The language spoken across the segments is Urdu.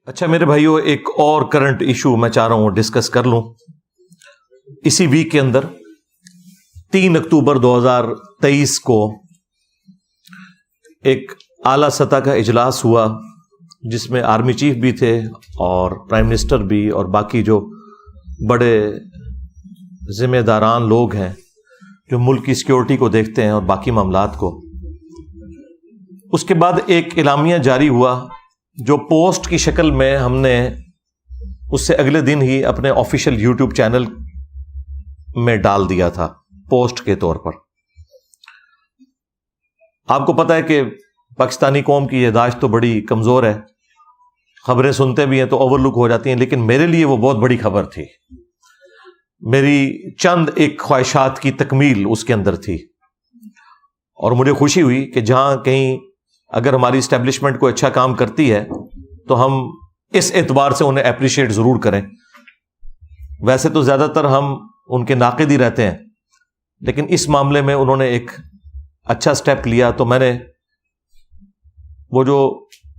اچھا میرے بھائیوں، ایک اور کرنٹ ایشو میں چاہ رہا ہوں ڈسکس کر لوں. اسی ویک کے اندر 3 اکتوبر 2023 کو ایک اعلی سطح کا اجلاس ہوا جس میں آرمی چیف بھی تھے اور پرائم منسٹر بھی اور باقی جو بڑے ذمہ داران لوگ ہیں جو ملک کی سیکیورٹی کو دیکھتے ہیں اور باقی معاملات کو. اس کے بعد ایک اعلامیہ جاری ہوا جو پوسٹ کی شکل میں ہم نے اس سے اگلے دن ہی اپنے آفیشیل یوٹیوب چینل میں ڈال دیا تھا پوسٹ کے طور پر. آپ کو پتہ ہے کہ پاکستانی قوم کی یادداشت تو بڑی کمزور ہے، خبریں سنتے بھی ہیں تو اوور لک ہو جاتی ہیں، لیکن میرے لیے وہ بہت بڑی خبر تھی. میری چند ایک خواہشات کی تکمیل اس کے اندر تھی اور مجھے خوشی ہوئی کہ جہاں کہیں اگر ہماری اسٹیبلشمنٹ کوئی اچھا کام کرتی ہے تو ہم اس اعتبار سے انہیں اپریشیٹ ضرور کریں. ویسے تو زیادہ تر ہم ان کے ناقد ہی رہتے ہیں، لیکن اس معاملے میں انہوں نے ایک اچھا سٹیپ لیا تو میں نے وہ جو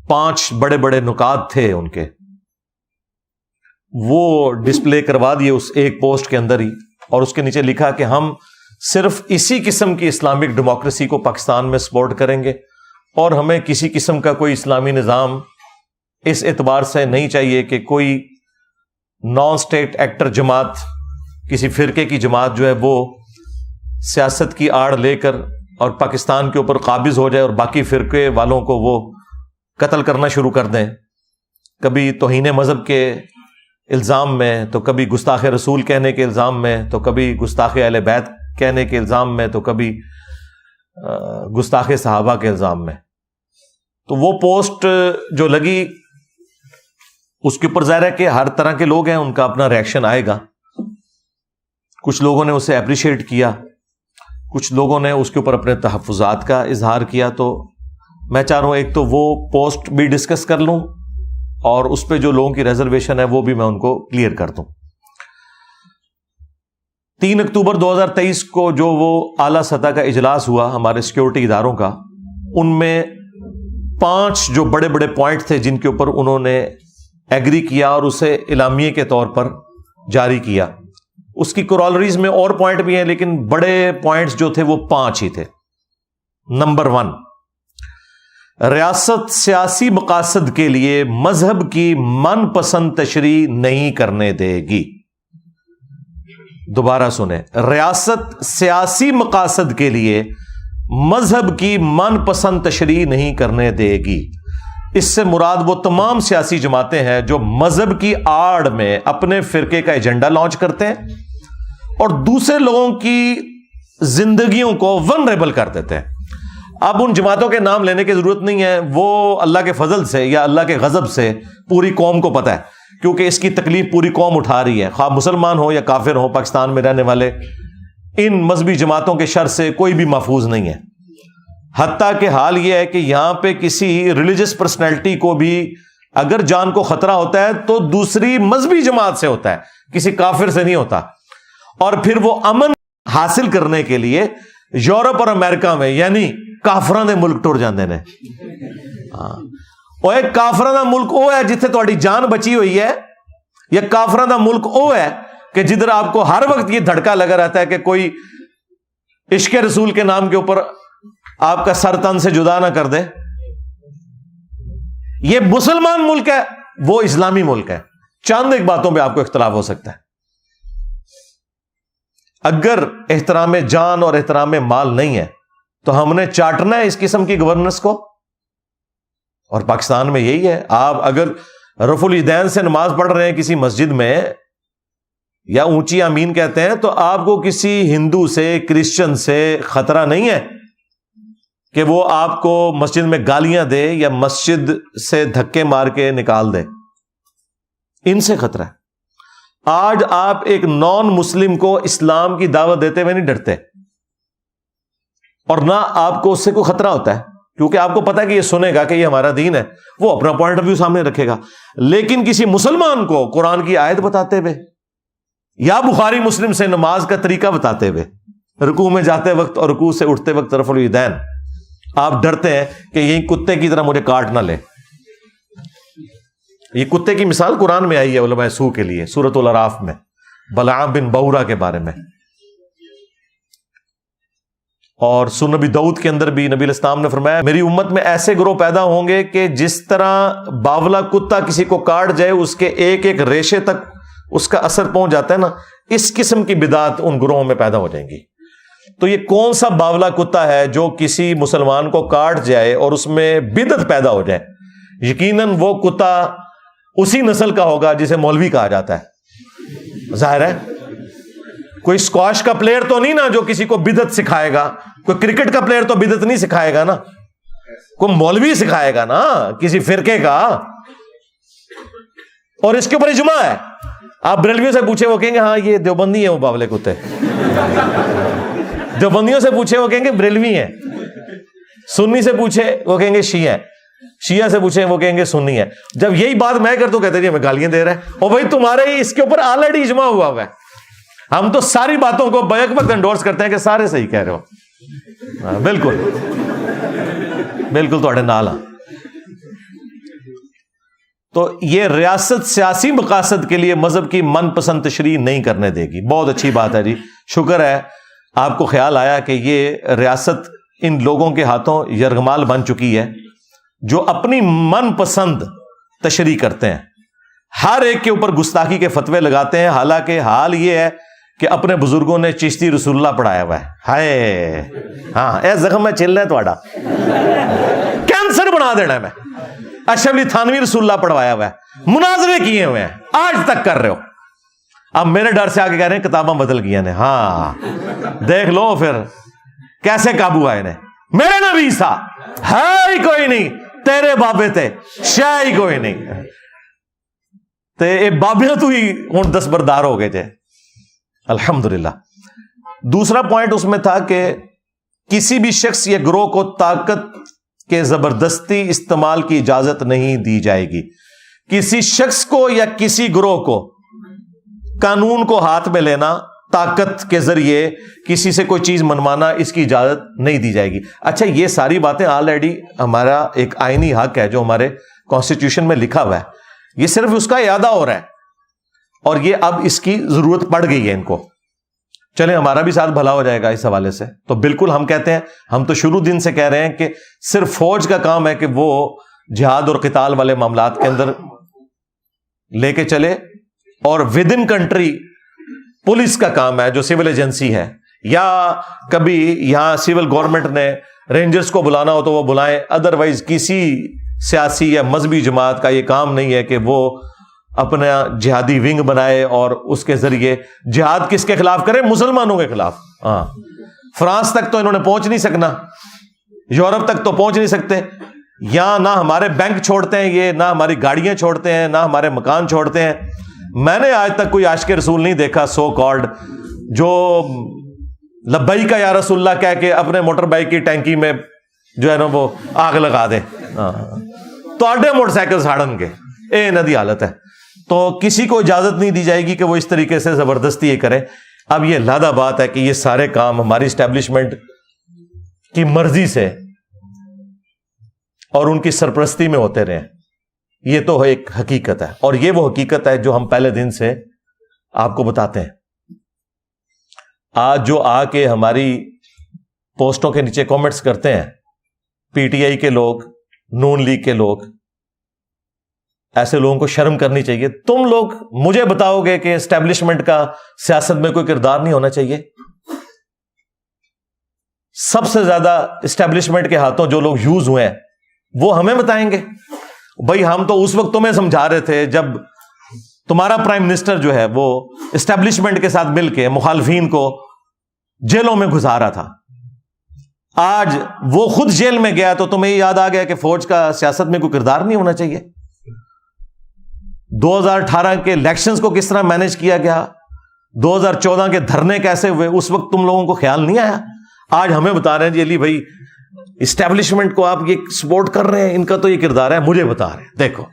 5 بڑے بڑے نکات تھے ان کے وہ ڈسپلے کروا دیے اس ایک پوسٹ کے اندر ہی، اور اس کے نیچے لکھا کہ ہم صرف اسی قسم کی اسلامک ڈیموکریسی کو پاکستان میں سپورٹ کریں گے اور ہمیں کسی قسم کا کوئی اسلامی نظام اس اعتبار سے نہیں چاہیے کہ کوئی نان اسٹیٹ ایکٹر جماعت، کسی فرقے کی جماعت جو ہے وہ سیاست کی آڑ لے کر اور پاکستان کے اوپر قابض ہو جائے اور باقی فرقے والوں کو وہ قتل کرنا شروع کر دیں، کبھی توہین مذہب کے الزام میں، تو کبھی گستاخ رسول کہنے کے الزام میں، تو کبھی گستاخ اہل بیت کہنے کے الزام میں، تو کبھی گستاخ صحابہ کے الزام میں. تو وہ پوسٹ جو لگی اس کے اوپر ظاہر ہے کہ ہر طرح کے لوگ ہیں، ان کا اپنا ریئیکشن آئے گا. کچھ لوگوں نے اسے اپریشیٹ کیا، کچھ لوگوں نے اس کے اوپر اپنے تحفظات کا اظہار کیا. تو میں چاہ رہا ہوں ایک تو وہ پوسٹ بھی ڈسکس کر لوں اور اس پہ جو لوگوں کی ریزرویشن ہے وہ بھی میں ان کو کلیئر کر دوں. 3 اکتوبر 2023 کو جو وہ اعلیٰ سطح کا اجلاس ہوا ہمارے سیکیورٹی اداروں کا، ان میں 5 جو بڑے بڑے پوائنٹ تھے جن کے اوپر انہوں نے ایگری کیا اور اسے اعلامیے کے طور پر جاری کیا. اس کی کورالریز میں اور پوائنٹ بھی ہیں لیکن بڑے پوائنٹس جو تھے وہ 5 ہی تھے. نمبر 1، ریاست سیاسی مقاصد کے لیے مذہب کی من پسند تشریح نہیں کرنے دے گی. دوبارہ سنیں، ریاست سیاسی مقاصد کے لیے مذہب کی من پسند تشریح نہیں کرنے دے گی. اس سے مراد وہ تمام سیاسی جماعتیں ہیں جو مذہب کی آڑ میں اپنے فرقے کا ایجنڈا لانچ کرتے ہیں اور دوسرے لوگوں کی زندگیوں کو ونریبل کر دیتے ہیں. اب ان جماعتوں کے نام لینے کی ضرورت نہیں ہے، وہ اللہ کے فضل سے یا اللہ کے غضب سے پوری قوم کو پتہ ہے، کیونکہ اس کی تکلیف پوری قوم اٹھا رہی ہے، خواہ مسلمان ہو یا کافر ہو. پاکستان میں رہنے والے ان مذہبی جماعتوں کے شر سے کوئی بھی محفوظ نہیں ہے. حتیٰ کہ حال یہ ہے کہ یہاں پہ کسی ریلیجس پرسنالٹی کو بھی اگر جان کو خطرہ ہوتا ہے تو دوسری مذہبی جماعت سے ہوتا ہے، کسی کافر سے نہیں ہوتا. اور پھر وہ امن حاصل کرنے کے لیے یورپ اور امریکہ میں یعنی کافراں دے ملک ٹر جاندے نے. وہ ایک کافراں دا ملک وہ ہے جتھے تہاڈی جان بچی ہوئی ہے، یا کافراں دا ملک وہ ہے کہ جدھر آپ کو ہر وقت یہ دھڑکا لگا رہتا ہے کہ کوئی عشق رسول کے نام کے اوپر آپ کا سر تن سے جدا نہ کر دے. یہ مسلمان ملک ہے، وہ اسلامی ملک ہے. چند ایک باتوں پہ آپ کو اختلاف ہو سکتا ہے. اگر احترام جان اور احترام مال نہیں ہے تو ہم نے چاٹنا ہے اس قسم کی گورننس کو، اور پاکستان میں یہی ہے. آپ اگر رفع الیدین سے نماز پڑھ رہے ہیں کسی مسجد میں یا اونچی آمین کہتے ہیں تو آپ کو کسی ہندو سے، کرسچن سے خطرہ نہیں ہے کہ وہ آپ کو مسجد میں گالیاں دے یا مسجد سے دھکے مار کے نکال دے. ان سے خطرہ ہے. آج آپ ایک نان مسلم کو اسلام کی دعوت دیتے ہوئے نہیں ڈرتے، اور نہ آپ کو اس سے کوئی خطرہ ہوتا ہے، کیونکہ آپ کو پتا ہے کہ یہ سنے گا کہ یہ ہمارا دین ہے، وہ اپنا پوائنٹ آف ویو سامنے رکھے گا. لیکن کسی مسلمان کو قرآن کی آیت بتاتے ہوئے یا بخاری مسلم سے نماز کا طریقہ بتاتے ہوئے، رکوع میں جاتے وقت اور رکوع سے اٹھتے وقت رفع الیدین، آپ ڈرتے ہیں کہ یہی کتے کی طرح مجھے کاٹ نہ لے. یہ کتے کی مثال قرآن میں آئی ہے علماء سو کے لیے، سورۃ الاعراف میں، بلعام بن بورا کے بارے میں. اور سورۃ نبی داؤد کے اندر بھی نبی علیہ السلام نے فرمایا میری امت میں ایسے گروہ پیدا ہوں گے کہ جس طرح باولا کتا کسی کو کاٹ جائے اس کے ایک ایک ریشے تک اس کا اثر پہنچ جاتا ہے نا، اس قسم کی بدعت ان گروہوں میں پیدا ہو جائیں گی. تو یہ کون سا باولا کتا ہے جو کسی مسلمان کو کاٹ جائے اور اس میں بدعت پیدا ہو جائے؟ یقیناً وہ کتا اسی نسل کا ہوگا جسے مولوی کہا جاتا ہے. ظاہر ہے کوئی اسکواش کا پلیئر تو نہیں نا جو کسی کو بدعت سکھائے گا، کوئی کرکٹ کا پلیئر تو بدعت نہیں سکھائے گا نا، کوئی مولوی سکھائے گا نا کسی فرقے کا. اور اس کے اوپر اجماع ہے. آپ بریلویوں سے پوچھیں وہ کہیں گے ہاں یہ دیوبندی ہے وہ باولے کتے. دیوبندیوں سے پوچھیں وہ کہیں گے بریلوی ہیں. سنی سے پوچھیں وہ کہیں گے شیعہ ہیں. شیعہ سے پوچھیں وہ کہیں گے سنی ہے. جب یہی بات میں کرتا ہوں کہتے ہیں ہمیں گالیاں دے رہا ہے. اور بھائی تمہارے ہی اس کے اوپر آلریڈی اجماع ہوا ہوا ہے. ہم تو ساری باتوں کو بیک وقت انڈورس کرتے ہیں کہ سارے صحیح کہہ رہے ہو. بالکل بالکل تھوڑے نال. تو یہ ریاست سیاسی مقاصد کے لیے مذہب کی من پسند تشریح نہیں کرنے دے گی. بہت اچھی بات ہے جی، شکر ہے آپ کو خیال آیا کہ یہ ریاست ان لوگوں کے ہاتھوں یرغمال بن چکی ہے جو اپنی من پسند تشریح کرتے ہیں، ہر ایک کے اوپر گستاخی کے فتوے لگاتے ہیں. حالانکہ حال یہ ہے کہ اپنے بزرگوں نے چشتی رسول اللہ پڑھایا ہوا ہے. ہائے ہاں اے زخم میں چل رہا ہے تھوڑا، کینسر بنا دینا ہے. میں اشرف علی تھانوی رسول اللہ پڑھوایا ہوا ہے، مناظرے کیے ہوئے ہیں، آج تک کر رہے ہو. اب میرے ڈر سے آگے کہہ رہے ہیں کتاباں بدل گئی نے. ہاں دیکھ لو پھر کیسے قابو آئے نے. میرے نبی سا ہے ہی کوئی نہیں، تیرے بابے تے شاہ ہی کوئی نہیں، تے بابے تو ہی ہوں دستبردار ہو گئے تھے. الحمدللہ. دوسرا پوائنٹ اس میں تھا کہ کسی بھی شخص یا گروہ کو طاقت کے زبردستی استعمال کی اجازت نہیں دی جائے گی. کسی شخص کو یا کسی گروہ کو قانون کو ہاتھ میں لینا، طاقت کے ذریعے کسی سے کوئی چیز منوانا، اس کی اجازت نہیں دی جائے گی. اچھا یہ ساری باتیں آلریڈی ہمارا ایک آئینی حق ہے جو ہمارے کانسٹیٹیوشن میں لکھا ہوا ہے. یہ صرف اس کا اعادہ ہو رہا ہے اور یہ اب اس کی ضرورت پڑ گئی ہے ان کو. چلیں ہمارا بھی ساتھ بھلا ہو جائے گا اس حوالے سے. تو بالکل ہم کہتے ہیں، ہم تو شروع دن سے کہہ رہے ہیں کہ صرف فوج کا کام ہے کہ وہ جہاد اور قتال والے معاملات کے اندر لے کے چلے، اور ود ان کنٹری پولیس کا کام ہے جو سول ایجنسی ہے، یا کبھی یہاں سول گورنمنٹ نے رینجرز کو بلانا ہو تو وہ بلائیں. ادروائز کسی سیاسی یا مذہبی جماعت کا یہ کام نہیں ہے کہ وہ اپنا جہادی ونگ بنائے اور اس کے ذریعے جہاد کس کے خلاف کرے؟ مسلمانوں کے خلاف. ہاں فرانس تک تو انہوں نے پہنچ نہیں سکنا، یورپ تک تو پہنچ نہیں سکتے. یہاں نہ ہمارے بینک چھوڑتے ہیں یہ، نہ ہماری گاڑیاں چھوڑتے ہیں، نہ ہمارے مکان چھوڑتے ہیں. میں نے آج تک کوئی عاشق رسول نہیں دیکھا سو کالڈ جو لبیک یا رسول اللہ کہہ کے اپنے موٹر بائک کی ٹینکی میں جو ہے نا وہ آگ لگا دے. تو آڈے موٹر سائیکل ساڑن کے اے ندی حالت ہے. تو کسی کو اجازت نہیں دی جائے گی کہ وہ اس طریقے سے زبردستی یہ کرے. اب یہ لادہ بات ہے کہ یہ سارے کام ہماری اسٹیبلشمنٹ کی مرضی سے اور ان کی سرپرستی میں ہوتے رہے. یہ تو ایک حقیقت ہے، اور یہ وہ حقیقت ہے جو ہم پہلے دن سے آپ کو بتاتے ہیں. آج جو آ کے ہماری پوسٹوں کے نیچے کامنٹس کرتے ہیں پی ٹی آئی کے لوگ، نون لیگ کے لوگ، ایسے لوگوں کو شرم کرنی چاہیے. تم لوگ مجھے بتاؤ گے کہ اسٹیبلشمنٹ کا سیاست میں کوئی کردار نہیں ہونا چاہیے؟ سب سے زیادہ اسٹیبلشمنٹ کے ہاتھوں جو لوگ یوز ہوئے ہیں وہ ہمیں بتائیں گے. بھائی ہم تو اس وقت تمہیں سمجھا رہے تھے جب تمہارا پرائم منسٹر جو ہے وہ اسٹیبلشمنٹ کے ساتھ مل کے مخالفین کو جیلوں میں گزارا تھا. آج وہ خود جیل میں گیا تو تمہیں یاد آ گیا کہ فوج کا سیاست میں کوئی کردار نہیں ہونا چاہیے. 2018 کے الیکشنز کو کس طرح مینج کیا گیا، 2014 کے دھرنے کیسے ہوئے، اس وقت تم لوگوں کو خیال نہیں آیا. آج ہمیں بتا رہے ہیں جی علی بھائی اسٹیبلشمنٹ کو آپ یہ سپورٹ کر رہے ہیں، ان کا تو یہ کردار ہے. مجھے بتا رہے ہیں دیکھو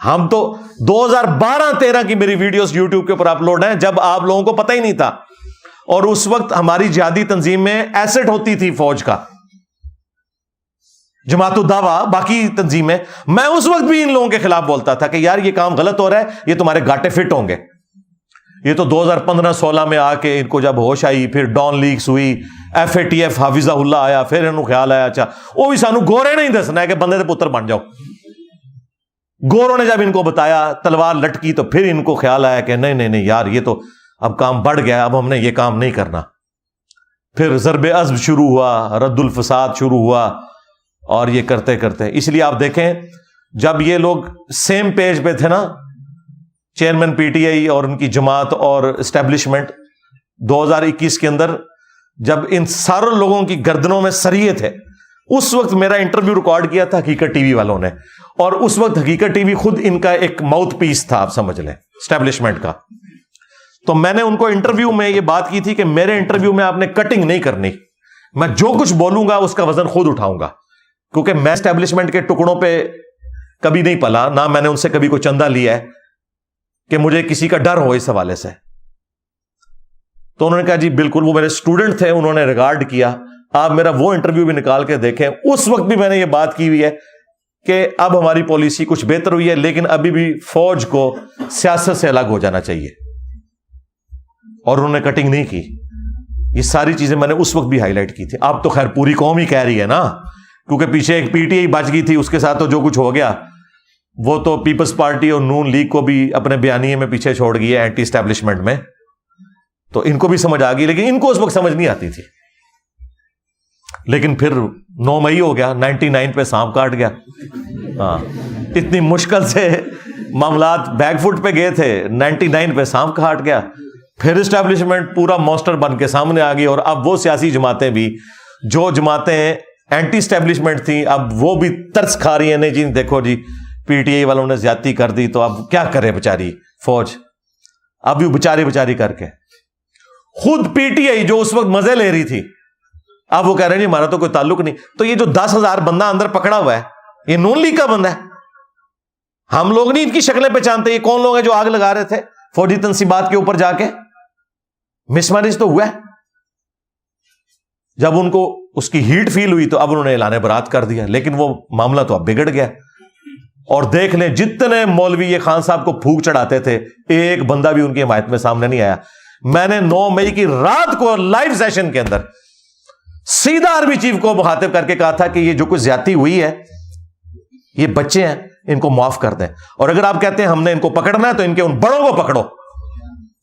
ہم تو 2012-13 کی میری ویڈیوز یوٹیوب کے اوپر اپلوڈ ہیں جب آپ لوگوں کو پتہ ہی نہیں تھا، اور اس وقت ہماری جہادی تنظیم میں ایسٹ ہوتی تھی فوج کا. جماعت الدعوہ باقی تنظیمیں، میں اس وقت بھی ان لوگوں کے خلاف بولتا تھا کہ یار یہ کام غلط ہو رہا ہے، یہ تمہارے گاٹے فٹ ہوں گے. یہ تو 2015-16 میں آ کے ان کو جب ہوش آئی، پھر ڈان لیکس ہوئی، FATF حافظہ اللہ آیا، پھر انہوں خیال آیا اچھا وہ بھی سانو گورے نہیں دسنا ہے کہ بندے دے پتر بن جاؤ. گوروں نے جب ان کو بتایا تلوار لٹکی تو پھر ان کو خیال آیا کہ نہیں یار یہ تو اب کام بڑھ گیا، اب ہم نے یہ کام نہیں کرنا. پھر ضرب عزم شروع ہوا، رد الفساد شروع ہوا، اور یہ کرتے کرتے اس لیے آپ دیکھیں جب یہ لوگ سیم پیج پہ تھے نا، چیئرمین PTI اور ان کی جماعت اور اسٹیبلشمنٹ، 2021 کے اندر جب ان سارے لوگوں کی گردنوں میں سریے تھے، اس وقت میرا انٹرویو ریکارڈ کیا تھا حقیقت TV والوں نے، اور اس وقت حقیقت TV خود ان کا ایک ماؤتھ پیس تھا، آپ سمجھ لیں اسٹیبلشمنٹ کا. تو میں نے ان کو انٹرویو میں یہ بات کی تھی کہ میرے انٹرویو میں آپ نے کٹنگ نہیں کرنی، میں جو کچھ بولوں گا اس کا وزن خود اٹھاؤں گا، کیونکہ میں اسٹیبلشمنٹ کے ٹکڑوں پہ کبھی نہیں پلا، نہ میں نے ان سے کبھی کوئی چندہ لیا ہے کہ مجھے کسی کا ڈر ہو اس حوالے سے. تو انہوں نے کہا جی بالکل، وہ میرے اسٹوڈنٹ تھے، انہوں نے ریگارڈ کیا. آپ میرا وہ انٹرویو بھی نکال کے دیکھیں، اس وقت بھی میں نے یہ بات کی ہوئی ہے کہ اب ہماری پالیسی کچھ بہتر ہوئی ہے، لیکن ابھی بھی فوج کو سیاست سے الگ ہو جانا چاہیے، اور انہوں نے کٹنگ نہیں کی. یہ ساری چیزیں میں نے اس وقت بھی ہائی لائٹ کی تھی. اب تو خیر پوری قوم ہی کہہ رہی ہے نا، کیونکہ پیچھے ایک PTI بچ گئی تھی، اس کے ساتھ تو جو کچھ ہو گیا، وہ تو پیپلز پارٹی اور نون لیگ کو بھی اپنے بیانیے میں پیچھے چھوڑ گئی ہے اینٹی اسٹیبلشمنٹ میں. تو ان کو بھی سمجھ آ گئی، لیکن ان کو اس وقت سمجھ نہیں آتی تھی. لیکن پھر 9 مئی ہو گیا، 99 پہ سانپ کاٹ گیا. ہاں، اتنی مشکل سے معاملات بیک فٹ پہ گئے تھے، 99 پہ سانپ کاٹ گیا. پھر اسٹیبلشمنٹ پورا مونسٹر بن کے سامنے آ گئی، اور اب وہ سیاسی جماعتیں بھی، جو جماعتیں اینٹی اسٹیبلشمنٹ تھیں، اب وہ بھی ترس کھا رہی ہیں. نہیں جی دیکھو جی PTI والوں نے زیادتی کر دی، تو اب کیا کرے بیچاری فوج. اب بھی بیچاری کر کے خود PTI جو اس وقت مزے لے رہی تھی، اب وہ کہہ رہے ہیں جی ہمارا تو کوئی تعلق نہیں. تو یہ جو 10,000 بندہ اندر پکڑا ہوا ہے، یہ نون لیگ کا بندہ ہے. ہم لوگ نہیں ان کی شکلیں پہچانتے. یہ کون لوگ ہیں جو آگ لگا رہے تھے فوجی تنصیبات کے اوپر جا کے؟ مس میرج تو ہوا ہے. جب ان کو اس کی ہیٹ فیل ہوئی تو اب انہوں نے اعلان برات کر دیا، لیکن وہ معاملہ تو اب بگڑ گیا. اور دیکھ لیں جتنے مولوی یہ خان صاحب کو پھونک چڑھاتے تھے، ایک بندہ بھی ان کی حمایت میں سامنے نہیں آیا. میں نے 9 مئی کی رات کو لائیو سیشن کے اندر سیدھا آرمی چیف کو مخاطب کر کے کہا تھا کہ یہ جو کچھ زیادتی ہوئی ہے، یہ بچے ہیں، ان کو معاف کر دیں. اور اگر آپ کہتے ہیں ہم نے ان کو پکڑنا ہے تو ان کے ان بڑوں کو پکڑو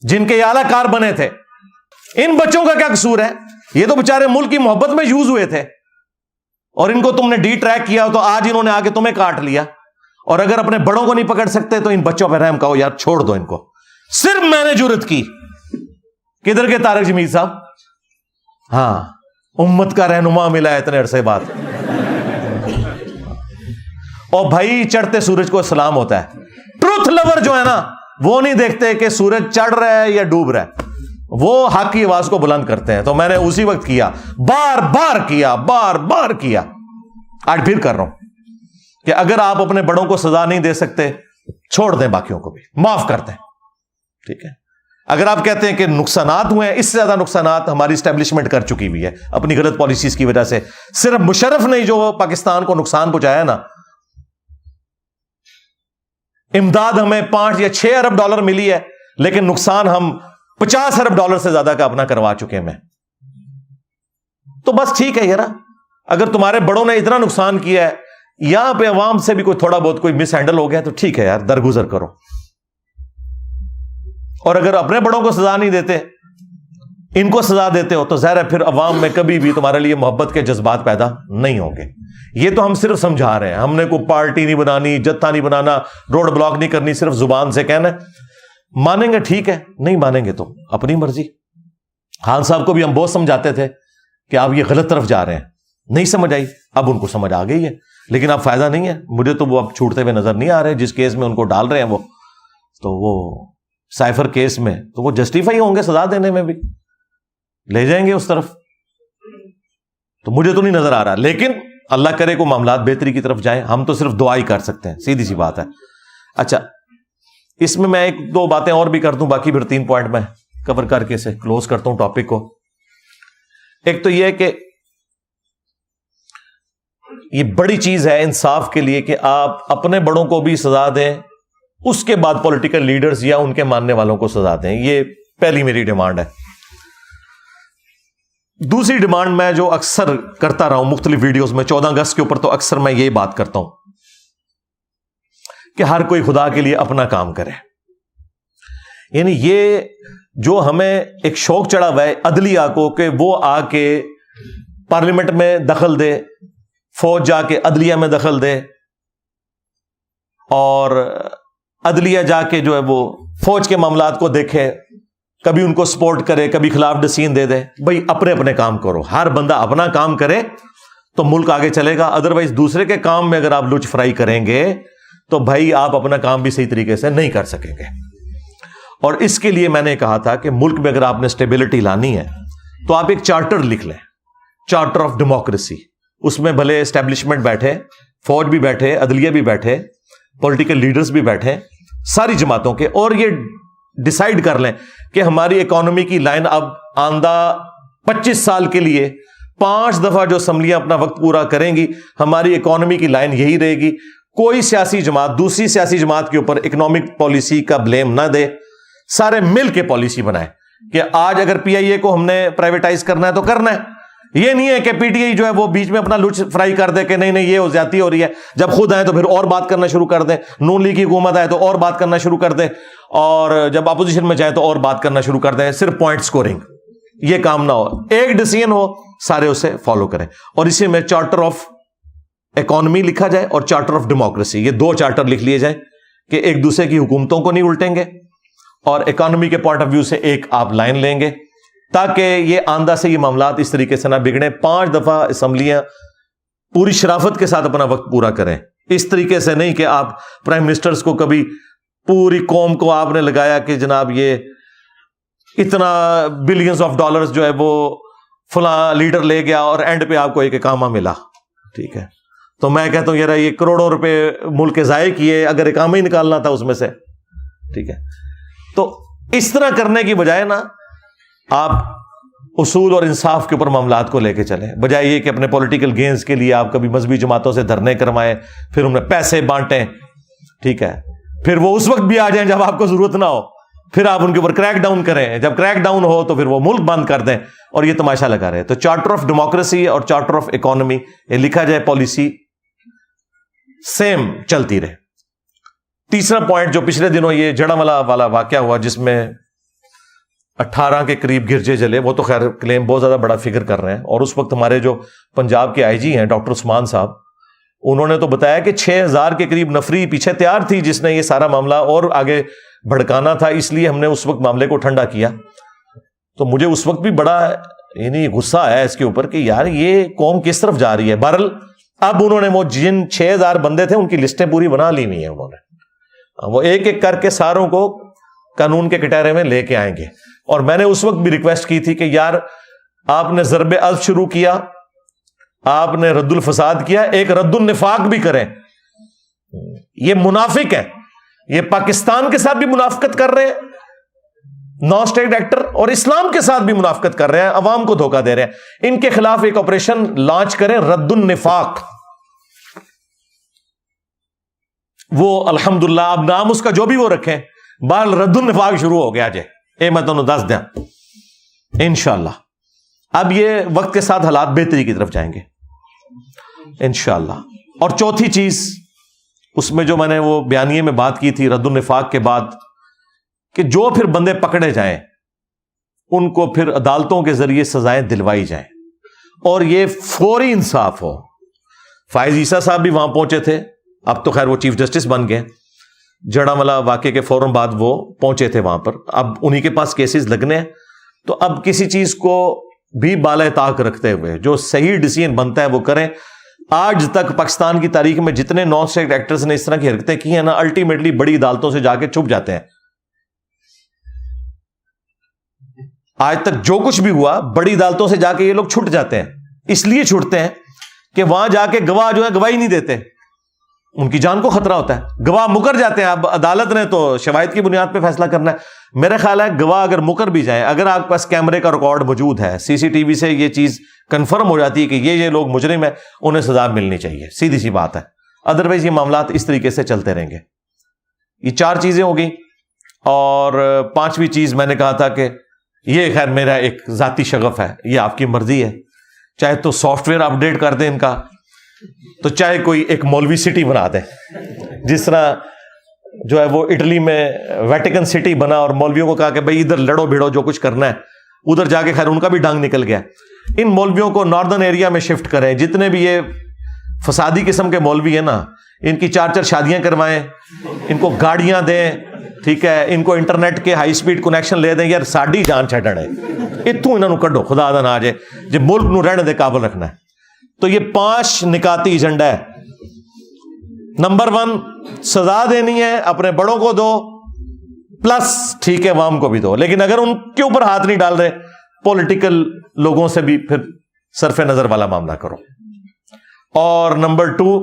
جن کے اعلی کار بنے تھے. ان بچوں کا کیا قصور ہے؟ یہ تو بےچارے ملک کی محبت میں یوز ہوئے تھے، اور ان کو تم نے ڈی ٹریک کیا تو آج انہوں نے آگے تمہیں کاٹ لیا. اور اگر اپنے بڑوں کو نہیں پکڑ سکتے تو ان بچوں پہ رحم کہو یار چھوڑ دو ان کو. صرف میں نے جرت کی. کدھر کے طارق جمیل صاحب؟ ہاں، امت کا رہنما ملا ہے اتنے عرصے بعد. اور بھائی چڑھتے سورج کو سلام ہوتا ہے. ٹروتھ لور جو ہے نا، وہ نہیں دیکھتے کہ سورج چڑھ رہا ہے یا ڈوب رہا ہے، وہ حق کی آواز کو بلند کرتے ہیں. تو میں نے اسی وقت کیا، بار بار کیا، آج پھر کر رہا ہوں کہ اگر آپ اپنے بڑوں کو سزا نہیں دے سکتے، چھوڑ دیں، باقیوں کو بھی معاف کر دیں. ٹھیک ہے؟ اگر آپ کہتے ہیں کہ نقصانات ہوئے ہیں، اس سے زیادہ نقصانات ہماری اسٹیبلشمنٹ کر چکی ہوئی ہے اپنی غلط پالیسیز کی وجہ سے. صرف مشرف نے جو پاکستان کو نقصان پہنچایا نا، امداد ہمیں 5 یا 6 ارب ڈالر ملی ہے، لیکن نقصان ہم 50 ارب ڈالر سے زیادہ کا اپنا کروا چکے ہیں. تو بس ٹھیک ہے یار، اگر تمہارے بڑوں نے اتنا نقصان کیا ہے، یہاں پہ عوام سے بھی کوئی تھوڑا بہت کوئی مس ہینڈل ہو گیا تو ٹھیک ہے یار، درگزر کرو. اور اگر اپنے بڑوں کو سزا نہیں دیتے، ان کو سزا دیتے ہو، تو ظاہر ہے پھر عوام میں کبھی بھی تمہارے لیے محبت کے جذبات پیدا نہیں ہوں گے. یہ تو ہم صرف سمجھا رہے ہیں، ہم نے کوئی پارٹی نہیں بنانی، جتھا نہیں بنانا، روڈ بلاک نہیں کرنی، صرف زبان سے کہنا ہے. مانیں گے ٹھیک ہے، نہیں مانیں گے تو اپنی مرضی. خان صاحب کو بھی ہم بہت سمجھاتے تھے کہ آپ یہ غلط طرف جا رہے ہیں، نہیں سمجھ آئی. اب ان کو سمجھ آ گئی ہے، لیکن اب فائدہ نہیں ہے. مجھے تو وہ اب چھوٹتے ہوئے نظر نہیں آ رہے. جس کیس میں ان کو ڈال رہے ہیں وہ سائفر کیس میں، تو وہ جسٹیفائی ہوں گے سزا دینے میں بھی، لے جائیں گے اس طرف. تو مجھے تو نہیں نظر آ رہا، لیکن اللہ کرے کو معاملات بہتری کی طرف جائیں. ہم تو صرف دعا ہی کر سکتے ہیں، سیدھی سی بات ہے. اچھا، اس میں 1-2 باتیں اور بھی کر دوں، باقی پھر 3 پوائنٹ میں کور کر کے سے کلوز کرتا ہوں ٹاپک کو. ایک تو یہ ہے کہ یہ بڑی چیز ہے انصاف کے لیے کہ آپ اپنے بڑوں کو بھی سزا دیں, اس کے بعد پولیٹیکل لیڈرز یا ان کے ماننے والوں کو سزا دیں. یہ پہلی میری ڈیمانڈ ہے. دوسری ڈیمانڈ میں جو اکثر کرتا رہا ہوں مختلف ویڈیوز میں, 14 اگست کے اوپر تو اکثر میں یہی بات کرتا ہوں کہ ہر کوئی خدا کے لیے اپنا کام کرے. یعنی یہ جو ہمیں ایک شوق چڑھا ہوا ہے عدلیہ کو کہ وہ آ کے پارلیمنٹ میں دخل دے, فوج جا کے عدلیہ میں دخل دے, اور عدلیہ جا کے جو ہے وہ فوج کے معاملات کو دیکھے, کبھی ان کو سپورٹ کرے, کبھی خلاف ڈسیزن دے دے. بھائی اپنے اپنے کام کرو, ہر بندہ اپنا کام کرے تو ملک آگے چلے گا. ادروائز دوسرے کے کام میں اگر آپ لچ فرائی کریں گے تو بھائی آپ اپنا کام بھی صحیح طریقے سے نہیں کر سکیں گے. اور اس کے لیے میں نے کہا تھا کہ ملک میں اگر آپ نے اسٹیبلٹی لانی ہے تو آپ ایک چارٹر لکھ لیں, چارٹر آف ڈیموکریسی. اس میں بھلے اسٹیبلشمنٹ بیٹھے, فوج بھی بیٹھے, عدلیہ بھی بیٹھے, پولیٹیکل لیڈرز بھی بیٹھے, ساری جماعتوں کے, اور یہ ڈیسائیڈ کر لیں کہ ہماری اکانومی کی لائن اب آندہ 25 سال کے لیے 5 دفعہ جو اسمبلیاں اپنا وقت پورا کریں گی, ہماری اکانومی کی لائن یہی رہے گی. کوئی سیاسی جماعت دوسری سیاسی جماعت کے اوپر اکنامک پالیسی کا بلیم نہ دے, سارے مل کے پالیسی بنائے کہ آج اگر پی آئی اے کو ہم نے پرائیویٹائز کرنا ہے تو کرنا ہے. یہ نہیں ہے کہ پی ٹی آئی جو ہے وہ بیچ میں اپنا لچ فرائی کر دے کہ نہیں نہیں یہ ہو زیادتی ہو رہی ہے, جب خود آئے تو پھر اور بات کرنا شروع کر دیں, نون لیگ کی حکومت آئے تو اور بات کرنا شروع کر دیں, اور جب اپوزیشن میں جائے تو اور بات کرنا شروع کر دیں, صرف پوائنٹ سکورنگ. یہ کام نہ ہو, ایک ڈیسیژن ہو, سارے اسے فالو کریں. اور اسی میں چارٹر آف اکانومی لکھا جائے اور چارٹر آف ڈیموکریسی, یہ 2 چارٹر لکھ لیے جائیں کہ ایک دوسرے کی حکومتوں کو نہیں الٹیں گے, اور اکانومی کے پوائنٹ آف ویو سے ایک آپ لائن لیں گے, تاکہ یہ آندہ سے یہ معاملات اس طریقے سے نہ بگڑیں. 5 دفعہ اسمبلیاں پوری شرافت کے ساتھ اپنا وقت پورا کریں. اس طریقے سے نہیں کہ آپ پرائم منسٹرز کو کبھی پوری قوم کو آپ نے لگایا کہ جناب یہ اتنا بلینز آف ڈالرز جو ہے وہ فلاں لیڈر لے گیا اور اینڈ پہ آپ کو ایک اقامہ ملا. ٹھیک ہے, تو میں کہتا ہوں یار یہ کروڑوں روپے ملک کے ضائع کیے, اگر اقامہ ہی نکالنا تھا اس میں سے. ٹھیک ہے, تو اس طرح کرنے کی بجائے نا آپ اصول اور انصاف کے اوپر معاملات کو لے کے چلیں, بجائے یہ کہ اپنے پولیٹیکل گینز کے لیے آپ کبھی مذہبی جماعتوں سے دھرنے کروائیں, پھر انہیں پیسے بانٹیں. ٹھیک ہے, پھر وہ اس وقت بھی آ جائیں جب آپ کو ضرورت نہ ہو, پھر آپ ان کے اوپر کریک ڈاؤن کریں, جب کریک ڈاؤن ہو تو پھر وہ ملک بند کر دیں, اور یہ تماشا لگا رہے. تو چارٹر آف ڈیموکریسی اور چارٹر آف اکانومی یہ لکھا جائے, پالیسی سیم چلتی رہے. تیسرا پوائنٹ جو پچھلے دنوں یہ جڑاملا والا واقعہ ہوا جس میں 18 کے قریب گرجے جلے, وہ تو خیر کلیم بہت زیادہ بڑا فگر کر رہے ہیں, اور اس وقت ہمارے جو پنجاب کے آئی جی ہیں ڈاکٹر عثمان صاحب, انہوں نے تو بتایا کہ 6000 کے قریب نفری پیچھے تیار تھی جس نے یہ سارا معاملہ اور آگے بھڑکانا تھا, اس لیے ہم نے اس وقت معاملے کو ٹھنڈا کیا. تو مجھے اس وقت بھی بڑا یعنی غصہ آیا اس کے اوپر کہ یار یہ قوم کس طرف جا رہی ہے. بہرحال اب انہوں نے وہ جن 6000 بندے تھے ان کی لسٹیں پوری بنا لی ہوئی ہیں, انہوں نے وہ ایک ایک کر کے ساروں کو قانون کے کٹہرے میں لے کے آئیں گے. اور میں نے اس وقت بھی ریکویسٹ کی تھی کہ یار آپ نے ضرب عض شروع کیا, آپ نے رد الفساد کیا, ایک رد النفاق بھی کریں. یہ منافق ہے, یہ پاکستان کے ساتھ بھی منافقت کر رہے ہیں نان اسٹیٹ ایکٹر, اور اسلام کے ساتھ بھی منافقت کر رہے ہیں, عوام کو دھوکہ دے رہے ہیں. ان کے خلاف ایک آپریشن لانچ کریں, رد النفاق. وہ الحمدللہ اب نام اس کا جو بھی وہ رکھیں, بال رد النفاق شروع ہو گیا جے, اے میں تمہیں دس دیا انشاءاللہ. اب یہ وقت کے ساتھ حالات بہتری کی طرف جائیں گے انشاءاللہ. اور چوتھی چیز اس میں جو میں نے وہ بیانیے میں بات کی تھی رد النفاق کے بعد, کہ جو پھر بندے پکڑے جائیں ان کو پھر عدالتوں کے ذریعے سزائیں دلوائی جائیں, اور یہ فوری انصاف ہو. فائز عیسیٰ صاحب بھی وہاں پہنچے تھے, اب تو خیر وہ چیف جسٹس بن گئے. جڑاملا واقعے کے فوراً بعد وہ پہنچے تھے وہاں پر, اب انہی کے پاس کیسز لگنے ہیں. تو اب کسی چیز کو بھی بالائے طاق رکھتے ہوئے جو صحیح ڈیسیژن بنتا ہے وہ کریں. آج تک پاکستان کی تاریخ میں جتنے نان اسٹیٹ ایکٹرز نے اس طرح کی حرکتیں کی ہیں نا, الٹیمیٹلی بڑی عدالتوں سے جا کے چھپ جاتے ہیں. آج تک جو کچھ بھی ہوا بڑی عدالتوں سے جا کے یہ لوگ چھٹ جاتے ہیں. اس لیے چھوٹتے ہیں کہ وہاں جا کے گواہ جو ہے گواہی نہیں دیتے, ان کی جان کو خطرہ ہوتا ہے. گواہ مکر جاتے ہیں. اب عدالت نے تو شواہد کی بنیاد پہ فیصلہ کرنا ہے. میرا خیال ہے گواہ اگر مکر بھی جائیں, اگر آپ کے پاس کیمرے کا ریکارڈ موجود ہے, سی سی ٹی وی سے یہ چیز کنفرم ہو جاتی ہے کہ یہ لوگ مجرم ہیں, انہیں سزا ملنی چاہیے. سیدھی سی بات ہے. ادروائز یہ معاملات اس طریقے سے چلتے رہیں گے. یہ 4 چیزیں ہو گئی. اور 5ویں چیز میں نے کہا تھا کہ یہ خیر میرا ایک ذاتی شغف ہے, یہ آپ کی مرضی ہے, چاہے تو سافٹ ویئر اپڈیٹ کر دیں ان کا, تو چاہے کوئی ایک مولوی سٹی بنا دیں, جس طرح جو ہے وہ اٹلی میں ویٹیکن سٹی بنا اور مولویوں کو کہا کہ بھئی ادھر لڑو بھیڑو جو کچھ کرنا ہے, ادھر جا کے خیر ان کا بھی ڈانگ نکل گیا. ان مولویوں کو ناردرن ایریا میں شفٹ کریں. جتنے بھی یہ فسادی قسم کے مولوی ہیں نا, ان کی 4 شادیاں کروائیں, ان کو گاڑیاں دیں, ٹھیک ہے, ان کو انٹرنیٹ کے ہائی سپیڈ کنیکشن لے دیں. یار ساڈی جان چھڈن ہے, اتوں انہوں کڈو, خدا دا نہ آ جائے, جب ملک نو رہنے دے قابل رکھنا ہے. تو یہ 5 نکاتی ایجنڈا ہے. نمبر 1, سزا دینی ہے, اپنے بڑوں کو دو, پلس ٹھیک ہے عوام کو بھی دو, لیکن اگر ان کے اوپر ہاتھ نہیں ڈال رہے, پولیٹیکل لوگوں سے بھی پھر صرف نظر والا معاملہ کرو. اور نمبر 2,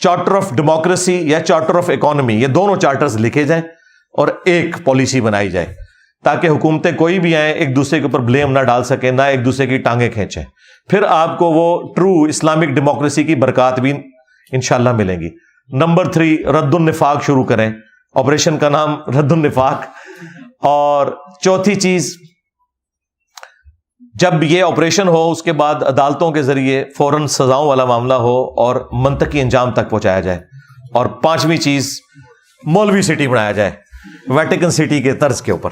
چارٹر آف ڈیموکریسی یا چارٹر آف اکانومی, یہ دونوں چارٹرز لکھے جائیں اور ایک پالیسی بنائی جائے, تاکہ حکومتیں کوئی بھی آئیں ایک دوسرے کے اوپر بلیم نہ ڈال سکیں, نہ ایک دوسرے کی ٹانگیں کھینچیں. پھر آپ کو وہ ٹرو اسلامک ڈیموکریسی کی برکات بھی انشاءاللہ ملیں گی. نمبر 3, رد النفاق شروع کریں. آپریشن کا نام رد النفاق. اور 4تھی چیز, جب یہ آپریشن ہو اس کے بعد عدالتوں کے ذریعے فوراً سزاؤں والا معاملہ ہو اور منطقی انجام تک پہنچایا جائے. اور 5ویں چیز, مولوی سٹی بنایا جائے ویٹیکن سٹی کے طرز کے اوپر.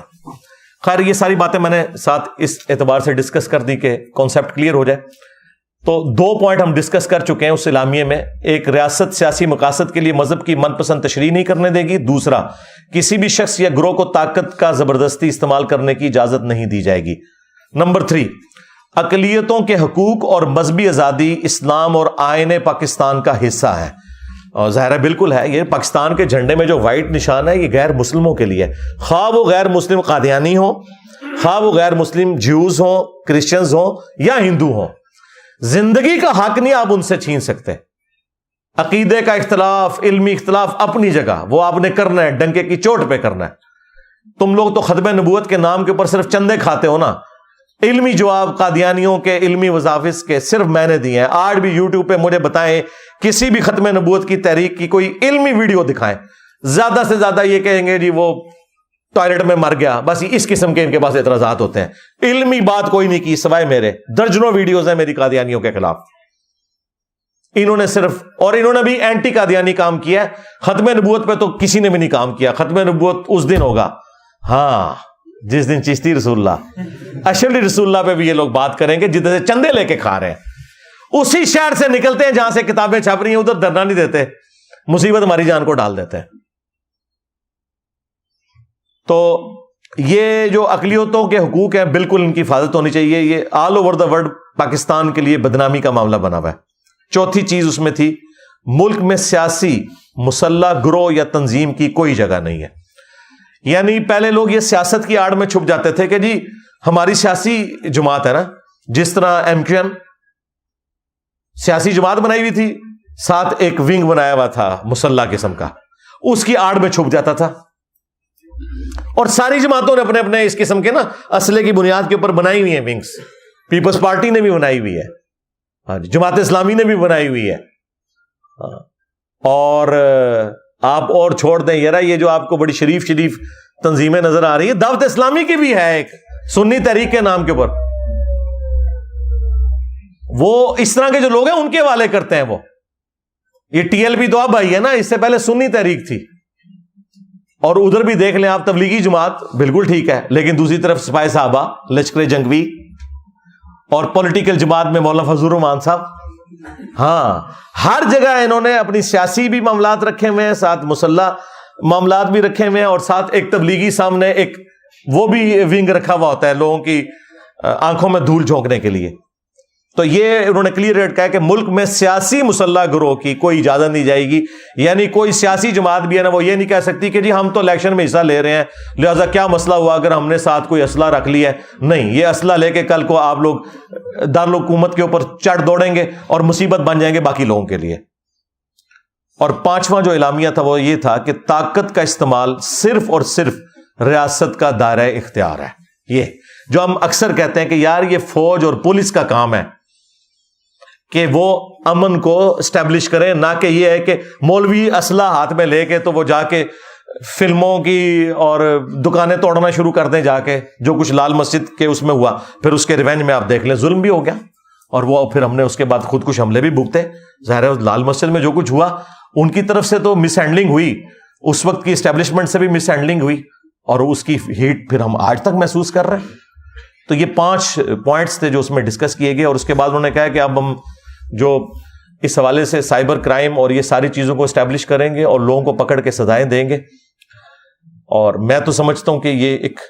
خیر یہ ساری باتیں میں نے ساتھ اس اعتبار سے ڈسکس کر دی کہ کانسیپٹ کلیئر ہو جائے. تو 2 پوائنٹ ہم ڈسکس کر چکے ہیں اس اعلامیے میں. ایک, ریاست سیاسی مقاصد کے لیے مذہب کی من پسند تشریح نہیں کرنے دے گی. دوسرا, کسی بھی شخص یا گروہ کو طاقت کا زبردستی استعمال کرنے کی اجازت نہیں دی جائے گی. نمبر 3, اقلیتوں کے حقوق اور مذہبی آزادی اسلام اور آئین پاکستان کا حصہ ہے. اور ظاہر ہے بالکل ہے, یہ پاکستان کے جھنڈے میں جو وائٹ نشان ہے یہ غیر مسلموں کے لیے ہے, خواہ وہ غیر مسلم قادیانی ہوں, خواہ وہ غیر مسلم جیوز ہوں, کرسچنز ہوں یا ہندو ہوں. زندگی کا حق نہیں آپ ان سے چھین سکتے. عقیدے کا اختلاف, علمی اختلاف اپنی جگہ, وہ آپ نے کرنا ہے, ڈنکے کی چوٹ پہ کرنا ہے. تم لوگ تو ختم نبوت کے نام کے اوپر صرف چندے کھاتے ہو نا. علمی جواب قادیانیوں کے علمی وظائف کے صرف میں نے دیے ہیں. آج بھی یوٹیوب پہ مجھے بتائیں کسی بھی ختم نبوت کی تحریک کی کوئی علمی ویڈیو دکھائیں. زیادہ سے زیادہ یہ کہیں گے جی وہ ٹوائلٹ میں مر گیا, بس اس قسم کے ان کے پاس اعتراضات ہوتے ہیں. علمی بات کوئی نہیں کی سوائے میرے. درجنوں ویڈیوز ہیں میری قادیانیوں کے خلاف. انہوں نے صرف, اور انہوں نے بھی اینٹی قادیانی کام کیا ہے. ختم نبوت پہ تو کسی نے بھی نہیں کام کیا. ختم نبوت اس دن ہوگا ہاں جس دن چشتی رسول اللہ اشرفی رسول اللہ پہ بھی یہ لوگ بات کریں گے جدھر سے چندے لے کے کھا رہے ہیں. اسی شہر سے نکلتے ہیں جہاں سے کتابیں چھپ رہی ہیں, ادھر دھرنا نہیں دیتے, مصیبت ہماری جان کو ڈال دیتے ہیں. تو یہ جو اقلیتوں کے حقوق ہیں بالکل ان کی حفاظت ہونی چاہیے. یہ all over the world Pakistan کے لیے بدنامی کا معاملہ بنا ہوا ہے. 4تھی چیز اس میں تھی, ملک میں سیاسی مسلح گروہ یا تنظیم کی کوئی جگہ نہیں ہے. یعنی پہلے لوگ یہ سیاست کی آڑ میں چھپ جاتے تھے کہ جی ہماری سیاسی جماعت ہے نا, جس طرح MKN سیاسی جماعت بنائی ہوئی تھی, ساتھ ایک ونگ بنایا ہوا تھا مسلح قسم کا, اس کی آڑ میں چھپ جاتا تھا. اور ساری جماعتوں نے اپنے اپنے اس قسم کے نا اسلحے کی بنیاد کے اوپر بنائی ہوئی ہیں ونگز. پیپلز پارٹی نے بھی بنائی ہوئی ہے, ہاں جماعت اسلامی نے بھی بنائی ہوئی ہے. اور آپ اور چھوڑ دیں یار, یہ جو آپ کو بڑی شریف تنظیمیں نظر آ رہی ہیں, دعوت اسلامی کی بھی ہے ایک سنی تحریک کے نام کے اوپر. وہ اس طرح کے جو لوگ ہیں ان کے حوالے کرتے ہیں. وہ یہ TLP تو اب آئی ہے نا, اس سے پہلے سنی تحریک تھی. اور ادھر بھی دیکھ لیں آپ, تبلیغی جماعت بالکل ٹھیک ہے, لیکن دوسری طرف سپاہی صحابہ, لشکر جنگوی, اور پولیٹیکل جماعت میں مولانا فضل الرحمان صاحب. ہاں ہر جگہ انہوں نے اپنی سیاسی بھی معاملات رکھے ہوئے ہیں, ساتھ مسلح معاملات بھی رکھے ہوئے ہیں, اور ساتھ ایک تبلیغی سامنے ایک وہ بھی ونگ رکھا ہوا ہوتا ہے لوگوں کی آنکھوں میں دھول جھونکنے کے لیے. تو یہ انہوں نے کلیئر ریٹ کہا کہ ملک میں سیاسی مسلح گروہ کی کوئی اجازت نہیں جائے گی. یعنی کوئی سیاسی جماعت بھی ہے نا, وہ یہ نہیں کہہ سکتی کہ جی ہم تو الیکشن میں حصہ لے رہے ہیں لہذا کیا مسئلہ ہوا اگر ہم نے ساتھ کوئی اسلحہ رکھ لیا ہے. نہیں, یہ اسلحہ لے کے کل کو آپ لوگ دارالحکومت کے اوپر چڑھ دوڑیں گے اور مصیبت بن جائیں گے باقی لوگوں کے لیے. اور پانچواں جو اعلامیہ تھا وہ یہ تھا کہ طاقت کا استعمال صرف اور صرف ریاست کا دائرہ اختیار ہے. یہ جو ہم اکثر کہتے ہیں کہ یار یہ فوج اور پولیس کا کام ہے کہ وہ امن کو اسٹیبلش کریں، نہ کہ یہ ہے کہ مولوی اسلحہ ہاتھ میں لے کے تو وہ جا کے فلموں کی اور دکانیں توڑنا شروع کر دیں جا کے، جو کچھ لال مسجد کے اس میں ہوا، پھر اس کے ریونج میں آپ دیکھ لیں ظلم بھی ہو گیا، اور وہ پھر ہم نے اس کے بعد خود کچھ حملے بھی بھگتے. ظاہر ہے لال مسجد میں جو کچھ ہوا ان کی طرف سے تو مس ہینڈلنگ ہوئی، اس وقت کی اسٹیبلشمنٹ سے بھی مس ہینڈلنگ ہوئی، اور اس کی ہیٹ پھر ہم آج تک محسوس کر رہے ہیں. تو یہ 5 پوائنٹس تھے جو اس میں ڈسکس کیے گئے، اور اس کے بعد انہوں نے کہا کہ اب ہم جو اس حوالے سے سائبر کرائم اور یہ ساری چیزوں کو اسٹیبلش کریں گے اور لوگوں کو پکڑ کے سزائیں دیں گے. اور میں تو سمجھتا ہوں کہ یہ ایک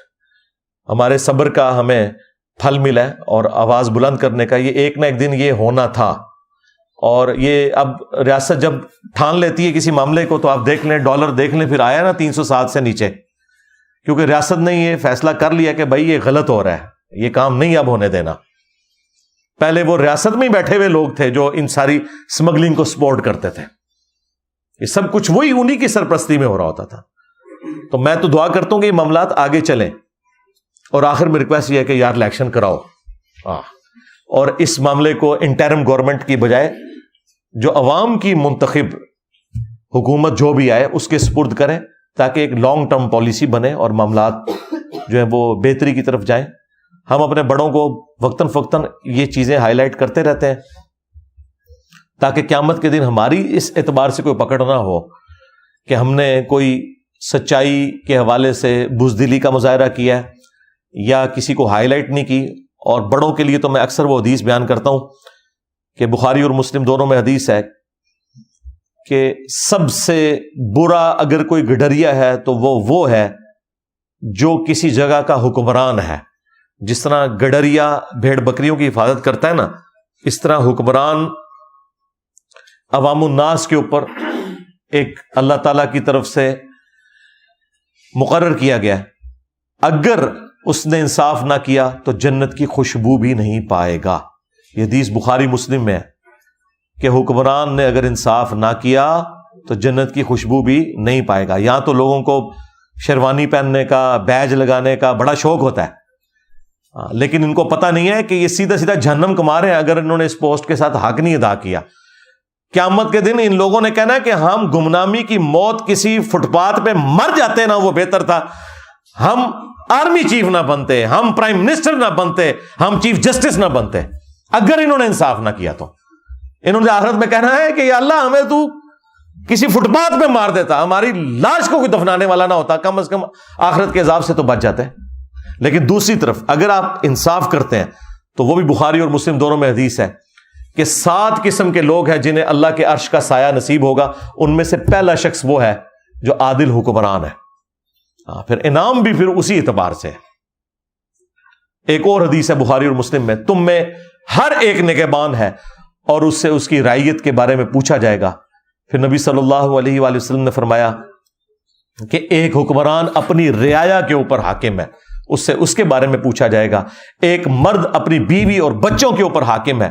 ہمارے صبر کا ہمیں پھل ملا ہے، اور آواز بلند کرنے کا، یہ ایک نہ ایک دن یہ ہونا تھا. اور یہ اب ریاست جب ٹھان لیتی ہے کسی معاملے کو، تو آپ دیکھ لیں ڈالر دیکھ لیں، پھر آیا نا 307 سے نیچے، کیونکہ ریاست نے یہ فیصلہ کر لیا کہ بھائی یہ غلط ہو رہا ہے، یہ کام نہیں اب ہونے دینا. پہلے وہ ریاست میں ہی بیٹھے ہوئے لوگ تھے جو ان ساری سمگلنگ کو سپورٹ کرتے تھے، یہ سب کچھ وہی انہی کی سرپرستی میں ہو رہا ہوتا تھا. تو میں تو دعا کرتا ہوں کہ یہ معاملات آگے چلیں، اور آخر میں ریکویسٹ یہ ہے کہ یار الیکشن کراؤ، اور اس معاملے کو انٹرم گورنمنٹ کی بجائے جو عوام کی منتخب حکومت جو بھی آئے اس کے سپرد کریں، تاکہ ایک لانگ ٹرم پالیسی بنے اور معاملات جو ہیں وہ بہتری کی طرف جائیں. ہم اپنے بڑوں کو وقتاً فوقتاً یہ چیزیں ہائی لائٹ کرتے رہتے ہیں تاکہ قیامت کے دن ہماری اس اعتبار سے کوئی پکڑ نہ ہو کہ ہم نے کوئی سچائی کے حوالے سے بزدلی کا مظاہرہ کیا ہے یا کسی کو ہائی لائٹ نہیں کی. اور بڑوں کے لیے تو میں اکثر وہ حدیث بیان کرتا ہوں کہ بخاری اور مسلم دونوں میں حدیث ہے کہ سب سے برا اگر کوئی گڈریا ہے تو وہ ہے جو کسی جگہ کا حکمران ہے. جس طرح گڈریا بھیڑ بکریوں کی حفاظت کرتا ہے نا، اس طرح حکمران عوام الناس کے اوپر ایک اللہ تعالی کی طرف سے مقرر کیا گیا ہے. اگر اس نے انصاف نہ کیا تو جنت کی خوشبو بھی نہیں پائے گا. یہ حدیث بخاری مسلم میں ہے کہ حکمران نے اگر انصاف نہ کیا تو جنت کی خوشبو بھی نہیں پائے گا. یہاں تو لوگوں کو شیروانی پہننے کا، بیج لگانے کا بڑا شوق ہوتا ہے، لیکن ان کو پتہ نہیں ہے کہ یہ سیدھا سیدھا جہنم کما رہے ہیں اگر انہوں نے اس پوسٹ کے ساتھ حق نہیں ادا کیا. قیامت کے دن ان لوگوں نے کہنا ہے کہ ہم گمنامی کی موت کسی فٹ پاتھ پہ مر جاتے نا وہ بہتر تھا، ہم آرمی چیف نہ بنتے، ہم پرائم منسٹر نہ بنتے، ہم چیف جسٹس نہ بنتے اگر انہوں نے انصاف نہ کیا. تو انہوں نے آخرت میں کہنا ہے کہ یا اللہ ہمیں تو کسی فٹ پاتھ پہ مار دیتا، ہماری لاش کو کوئی دفنانے والا نہ ہوتا، کم از کم آخرت کے عذاب سے تو بچ جاتے. لیکن دوسری طرف اگر آپ انصاف کرتے ہیں تو وہ بھی بخاری اور مسلم دونوں میں حدیث ہے کہ 7 قسم کے لوگ ہیں جنہیں اللہ کے عرش کا سایہ نصیب ہوگا. ان میں سے پہلا شخص وہ ہے جو عادل حکمران ہے. پھر انعام بھی پھر اسی اعتبار سے ہے. ایک اور حدیث ہے بخاری اور مسلم میں، تم میں ہر ایک نگہبان ہے اور اس سے اس کی رعیت کے بارے میں پوچھا جائے گا. پھر نبی صلی اللہ علیہ وآلہ وسلم نے فرمایا کہ ایک حکمران اپنی رعایا کے اوپر حاکم ہے، اس سے اس کے بارے میں پوچھا جائے گا. ایک مرد اپنی بیوی اور بچوں کے اوپر حاکم ہے،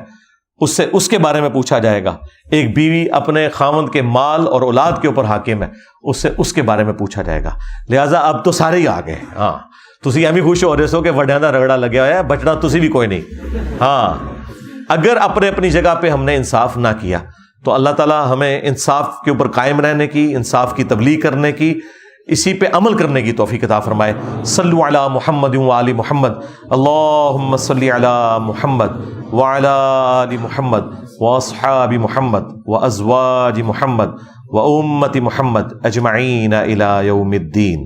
اس سے اس کے بارے میں پوچھا جائے گا. ایک بیوی اپنے خاوند کے مال اور اولاد کے اوپر حاکم ہے، اس سے اس کے بارے میں پوچھا جائے گا. لہٰذا اب تو سارے ہی آ گئے. ہاں تسی ایویں خوش ہو رہے سو کہ وڈیاں دا رگڑا لگیا ہوا ہے، بچنا تسی بھی کوئی نہیں. ہاں اگر اپنی جگہ پہ ہم نے انصاف نہ کیا تو اللہ تعالیٰ ہمیں انصاف کے اوپر قائم رہنے کی، انصاف کی تبلیغ کرنے کی، اسی پہ عمل کرنے کی توفیق عطا فرمائے. صلو علی محمد وآل محمد، اللہم صلی علی محمد وعلی آل محمد واصحاب محمد وازواج محمد وامت محمد اجمعین الی یوم الدین.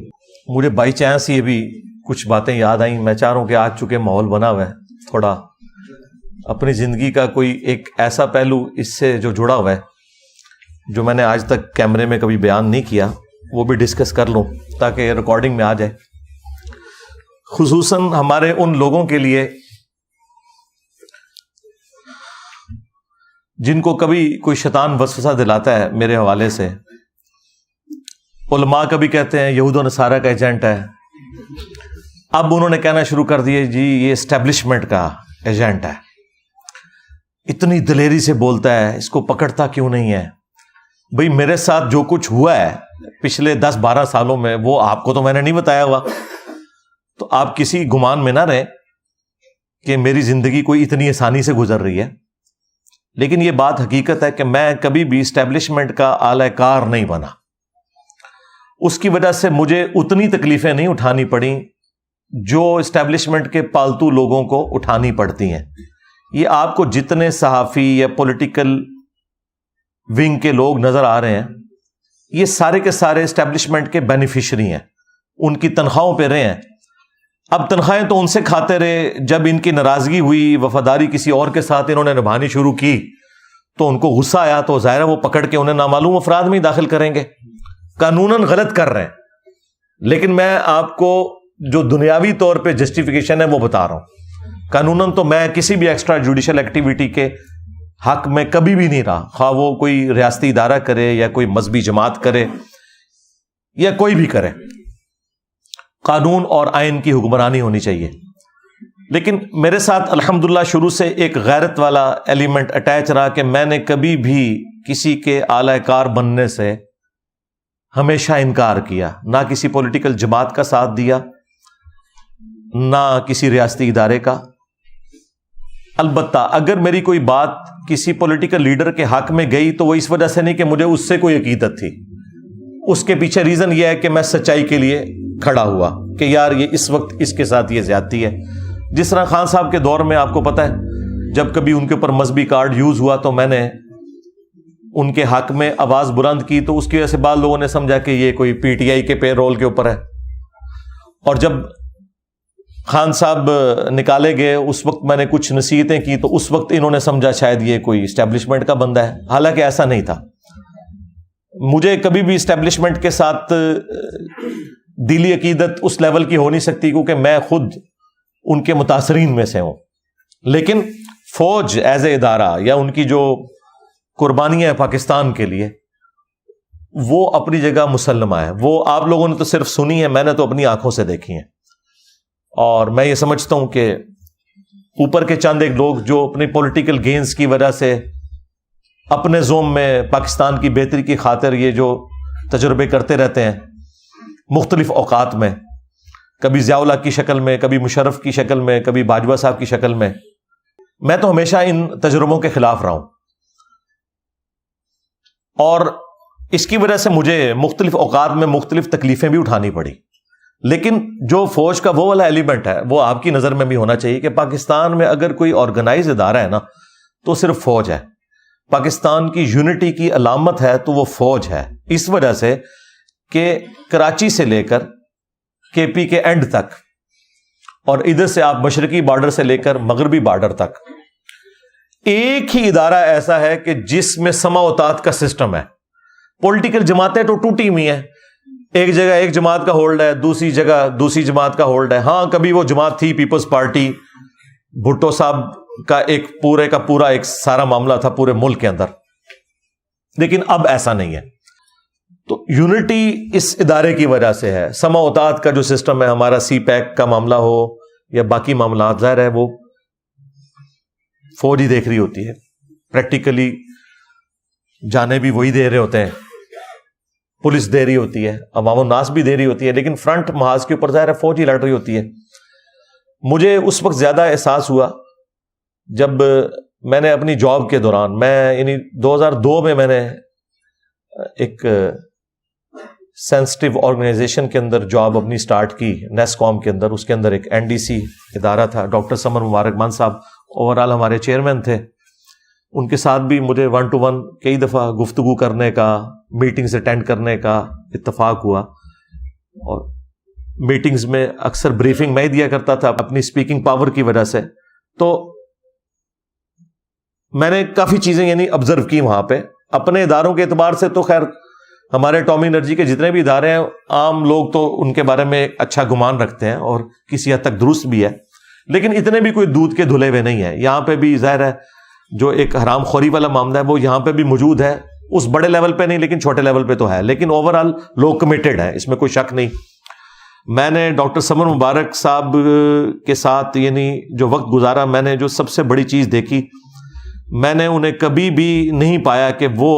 مجھے بائی چانس یہ بھی کچھ باتیں یاد آئیں. میں چاہ رہا ہوں کہ آج چونکہ ماحول بنا ہوا ہے، تھوڑا اپنی زندگی کا کوئی ایک ایسا پہلو اس سے جو جڑا ہوا ہے جو میں نے آج تک کیمرے میں کبھی بیان نہیں کیا، وہ بھی ڈسکس کر لوں تاکہ ریکارڈنگ میں آ جائے. خصوصاً ہمارے ان لوگوں کے لیے جن کو کبھی کوئی شیطان وسوسہ دلاتا ہے میرے حوالے سے. علماء کبھی کہتے ہیں یہود و نصارہ کا ایجنٹ ہے، اب انہوں نے کہنا شروع کر دیے جی یہ اسٹیبلشمنٹ کا ایجنٹ ہے، اتنی دلیری سے بولتا ہے، اس کو پکڑتا کیوں نہیں ہے. بھئی میرے ساتھ جو کچھ ہوا ہے پچھلے 10-12 سالوں میں وہ آپ کو تو میں نے نہیں بتایا ہوا، تو آپ کسی گمان میں نہ رہیں کہ میری زندگی کوئی اتنی آسانی سے گزر رہی ہے. لیکن یہ بات حقیقت ہے کہ میں کبھی بھی اسٹیبلشمنٹ کا اعلی کار نہیں بنا. اس کی وجہ سے مجھے اتنی تکلیفیں نہیں اٹھانی پڑیں جو اسٹیبلشمنٹ کے پالتو لوگوں کو اٹھانی پڑتی ہیں. یہ آپ کو جتنے صحافی یا پولیٹیکل ونگ کے لوگ نظر آ رہے ہیں یہ سارے کے سارے اسٹیبلشمنٹ کے بینیفیشری ہیں، ان کی تنخواہوں پہ رہے ہیں. اب تنخواہیں تو ان سے کھاتے رہے، جب ان کی ناراضگی ہوئی، وفاداری کسی اور کے ساتھ انہوں نے نبھانی شروع کی تو ان کو غصہ آیا تو ظاہر ہے وہ پکڑ کے انہیں نامعلوم افراد میں ہی داخل کریں گے. قانوناً غلط کر رہے ہیں، لیکن میں آپ کو جو دنیاوی طور پہ جسٹیفیکیشن ہے وہ بتا رہا ہوں. قانوناً تو میں کسی بھی ایکسٹرا جوڈیشل ایکٹیویٹی کے حق میں کبھی بھی نہیں رہا، خواہ وہ کوئی ریاستی ادارہ کرے یا کوئی مذہبی جماعت کرے یا کوئی بھی کرے. قانون اور آئین کی حکمرانی ہونی چاہیے. لیکن میرے ساتھ الحمدللہ شروع سے ایک غیرت والا ایلیمنٹ اٹیچ رہا کہ میں نے کبھی بھی کسی کے اعلی کار بننے سے ہمیشہ انکار کیا، نہ کسی پولیٹیکل جماعت کا ساتھ دیا، نہ کسی ریاستی ادارے کا. البتہ اگر میری کوئی بات کسی پولیٹیکل لیڈر کے حق میں گئی تو وہ اس وجہ سے نہیں کہ مجھے اس سے کوئی عقیدت تھی، اس کے پیچھے ریزن یہ ہے کہ میں سچائی کے لیے کھڑا ہوا کہ یار یہ اس وقت اس کے ساتھ یہ زیادتی ہے. جس طرح خان صاحب کے دور میں آپ کو پتہ ہے جب کبھی ان کے اوپر مذہبی کارڈ یوز ہوا تو میں نے ان کے حق میں آواز بلند کی، تو اس کی وجہ سے بعض لوگوں نے سمجھا کہ یہ کوئی پی ٹی آئی کے پے رول کے اوپر ہے. اور جب خان صاحب نکالے گئے اس وقت میں نے کچھ نصیحتیں کی تو اس وقت انہوں نے سمجھا شاید یہ کوئی اسٹیبلشمنٹ کا بندہ ہے، حالانکہ ایسا نہیں تھا. مجھے کبھی بھی اسٹیبلشمنٹ کے ساتھ دلی عقیدت اس لیول کی ہو نہیں سکتی کیونکہ میں خود ان کے متاثرین میں سے ہوں. لیکن فوج ایز اے ادارہ یا ان کی جو قربانیاں ہیں پاکستان کے لیے وہ اپنی جگہ مسلمہ ہے. وہ آپ لوگوں نے تو صرف سنی ہے، میں نے تو اپنی آنکھوں سے دیکھی ہیں. اور میں یہ سمجھتا ہوں کہ اوپر کے چند ایک لوگ جو اپنی پولیٹیکل گینز کی وجہ سے اپنے زوم میں پاکستان کی بہتری کی خاطر یہ جو تجربے کرتے رہتے ہیں مختلف اوقات میں، کبھی ضیاء الحق کی شکل میں، کبھی مشرف کی شکل میں، کبھی باجوہ صاحب کی شکل میں تو ہمیشہ ان تجربوں کے خلاف رہا ہوں. اور اس کی وجہ سے مجھے مختلف اوقات میں مختلف تکلیفیں بھی اٹھانی پڑی. لیکن جو فوج کا وہ والا ایلیمنٹ ہے وہ آپ کی نظر میں بھی ہونا چاہیے کہ پاکستان میں اگر کوئی آرگنائز ادارہ ہے نا تو صرف فوج ہے. پاکستان کی یونٹی کی علامت ہے تو وہ فوج ہے، اس وجہ سے کہ کراچی سے لے کر کے پی کے اینڈ تک اور ادھر سے آپ مشرقی بارڈر سے لے کر مغربی بارڈر تک ایک ہی ادارہ ایسا ہے کہ جس میں سماوتات کا سسٹم ہے. پولیٹیکل جماعتیں تو ٹوٹی ہوئی ہیں، ایک جگہ ایک جماعت کا ہولڈ ہے، دوسری جگہ دوسری جماعت کا ہولڈ ہے. ہاں کبھی وہ جماعت تھی پیپلز پارٹی، بھٹو صاحب کا ایک پورے کا پورا ایک سارا معاملہ تھا پورے ملک کے اندر، لیکن اب ایسا نہیں ہے. تو یونٹی اس ادارے کی وجہ سے ہے. سماوتات کا جو سسٹم ہے ہمارا، سی پیک کا معاملہ ہو یا باقی معاملات، ظاہر ہے وہ فوج ہی دیکھ رہی ہوتی ہے. پریکٹیکلی جانے بھی وہی دے رہے ہوتے ہیں، پولیس دے رہی ہوتی ہے، عوام الناس بھی دے رہی ہوتی ہے، لیکن فرنٹ محاذ کے اوپر ظاہر ہے فوج ہی لڑ رہی ہوتی ہے. مجھے اس وقت زیادہ احساس ہوا جب میں نے اپنی جاب کے دوران، میں یعنی 2002 میں نے ایک سینسٹیو آرگنائزیشن کے اندر جاب اپنی سٹارٹ کی، نیس کام کے اندر. اس کے اندر ایک این ڈی سی ادارہ تھا، ڈاکٹر سمر مبارک مان صاحب اوور آل ہمارے چیئرمین تھے. ان کے ساتھ بھی مجھے 1 to 1 کئی دفعہ گفتگو کرنے کا، میٹنگز اٹینڈ کرنے کا اتفاق ہوا. اور میٹنگز میں اکثر بریفنگ میں ہی دیا کرتا تھا اپنی اسپیکنگ پاور کی وجہ سے. تو میں نے کافی چیزیں یعنی آبزرو کی وہاں پہ. اپنے اداروں کے اعتبار سے تو خیر ہمارے اٹامی انرجی کے جتنے بھی ادارے ہیں عام لوگ تو ان کے بارے میں اچھا گمان رکھتے ہیں اور کسی حد تک درست بھی ہے، لیکن اتنے بھی کوئی دودھ کے دھلے ہوئے نہیں ہیں. یہاں پہ بھی ظاہر ہے جو ایک حرام خوری والا معاملہ ہے وہ یہاں پہ بھی موجود ہے، اس بڑے لیول پہ نہیں لیکن چھوٹے لیول پہ تو ہے. لیکن اوور آل لوگ کمیٹڈ ہیں، اس میں کوئی شک نہیں. میں نے ڈاکٹر سمر مبارک صاحب کے ساتھ یعنی جو وقت گزارا، میں نے جو سب سے بڑی چیز دیکھی، میں نے انہیں کبھی بھی نہیں پایا کہ وہ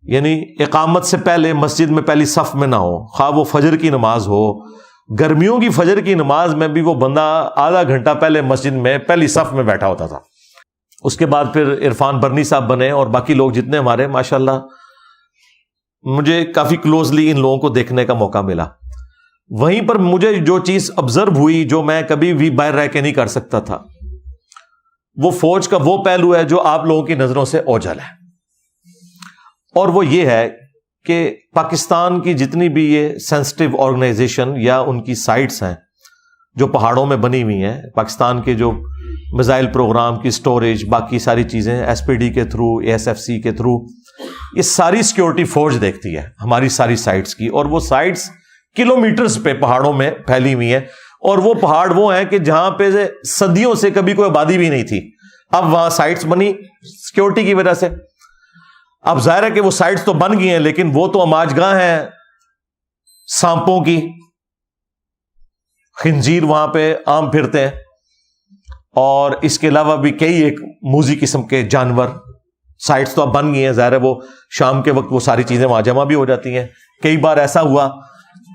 یعنی اقامت سے پہلے مسجد میں پہلی صف میں نہ ہو، خواہ وہ فجر کی نماز ہو، گرمیوں کی فجر کی نماز میں بھی وہ بندہ آدھا گھنٹہ پہلے مسجد میں پہلی صف میں بیٹھا ہوتا تھا۔ اس کے بعد پھر عرفان برنی صاحب بنے اور باقی لوگ جتنے ہمارے، ماشاءاللہ مجھے کافی کلوزلی ان لوگوں کو دیکھنے کا موقع ملا۔ وہیں پر مجھے جو چیز آبزرو ہوئی، جو میں کبھی بھی باہر رہ کے نہیں کر سکتا تھا، وہ فوج کا وہ پہلو ہے جو آپ لوگوں کی نظروں سے اوجھل ہے، اور وہ یہ ہے کہ پاکستان کی جتنی بھی یہ سینسٹیو آرگنائزیشن یا ان کی سائٹس ہیں جو پہاڑوں میں بنی ہوئی ہیں، پاکستان کے جو میزائل پروگرام کی سٹوریج، باقی ساری چیزیں ایس پی ڈی کے through, A S F C کے تھرو، یہ ساری سیکیورٹی فوج دیکھتی ہے ہماری ساری سائٹس کی، اور وہ سائٹس کلومیٹرز پہ پہاڑوں میں پھیلی ہوئی ہیں، اور وہ پہاڑ وہ ہیں کہ جہاں پہ صدیوں سے کبھی کوئی آبادی بھی نہیں تھی، اب وہاں سائٹس بنی سیکیورٹی کی وجہ سے۔ اب ظاہر ہے کہ وہ سائٹس تو بن گئی ہیں، لیکن وہ تو اماج گاہ ہیں سانپوں کی، خنزیر وہاں پہ عام پھرتے ہیں، اور اس کے علاوہ بھی کئی ایک موذی قسم کے جانور۔ سائٹس تو اب بن گئی ہیں، ظاہر ہے وہ شام کے وقت وہ ساری چیزیں وہاں جمع بھی ہو جاتی ہیں۔ کئی بار ایسا ہوا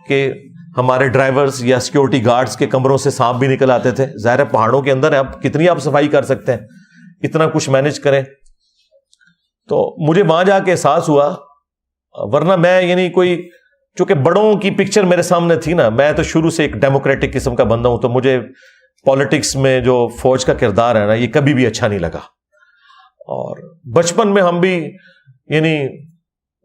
کہ ہمارے ڈرائیورز یا سیکیورٹی گارڈز کے کمروں سے سانپ بھی نکل آتے تھے، ظاہر ہے پہاڑوں کے اندر ہے، اب کتنی آپ صفائی کر سکتے ہیں، اتنا کچھ مینج کریں۔ تو مجھے وہاں جا کے احساس ہوا، ورنہ میں یعنی کوئی، چونکہ بڑوں کی پکچر میرے سامنے تھی نا، میں تو شروع سے ایک ڈیموکریٹک قسم کا بندہ ہوں، تو مجھے پالیٹکس میں جو فوج کا کردار ہے نا، یہ کبھی بھی اچھا نہیں لگا۔ اور بچپن میں ہم بھی یعنی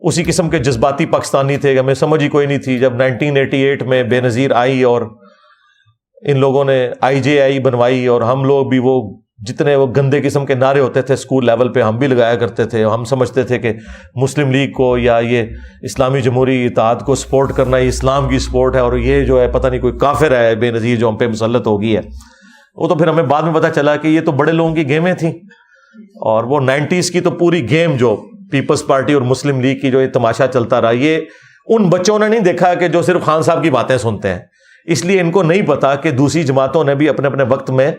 اسی قسم کے جذباتی پاکستانی تھے، ہمیں سمجھ ہی کوئی نہیں تھی۔ جب 1988 میں بے نظیر آئی اور ان لوگوں نے IJI بنوائی، اور ہم لوگ بھی وہ جتنے وہ گندے قسم کے نعرے ہوتے تھے اسکول لیول پہ ہم بھی لگایا کرتے تھے، ہم سمجھتے تھے کہ مسلم لیگ کو یا یہ اسلامی جمہوری اتحاد کو سپورٹ کرنا یہ اسلام کی سپورٹ ہے، اور یہ جو ہے پتہ نہیں کوئی کافر ہے بے نظیر جو ہم پہ مسلط ہو گئی ہے۔ وہ تو پھر ہمیں بعد میں پتہ چلا کہ یہ تو بڑے لوگوں کی گیمیں تھیں، اور وہ 90s کی تو پوری گیم جو پیپلز پارٹی اور مسلم لیگ کی جو یہ تماشا چلتا رہا، یہ ان بچوں نے نہیں دیکھا کہ جو صرف خان صاحب کی باتیں سنتے ہیں، اس لیے ان کو نہیں پتا کہ دوسری جماعتوں نے بھی اپنے اپنے وقت میں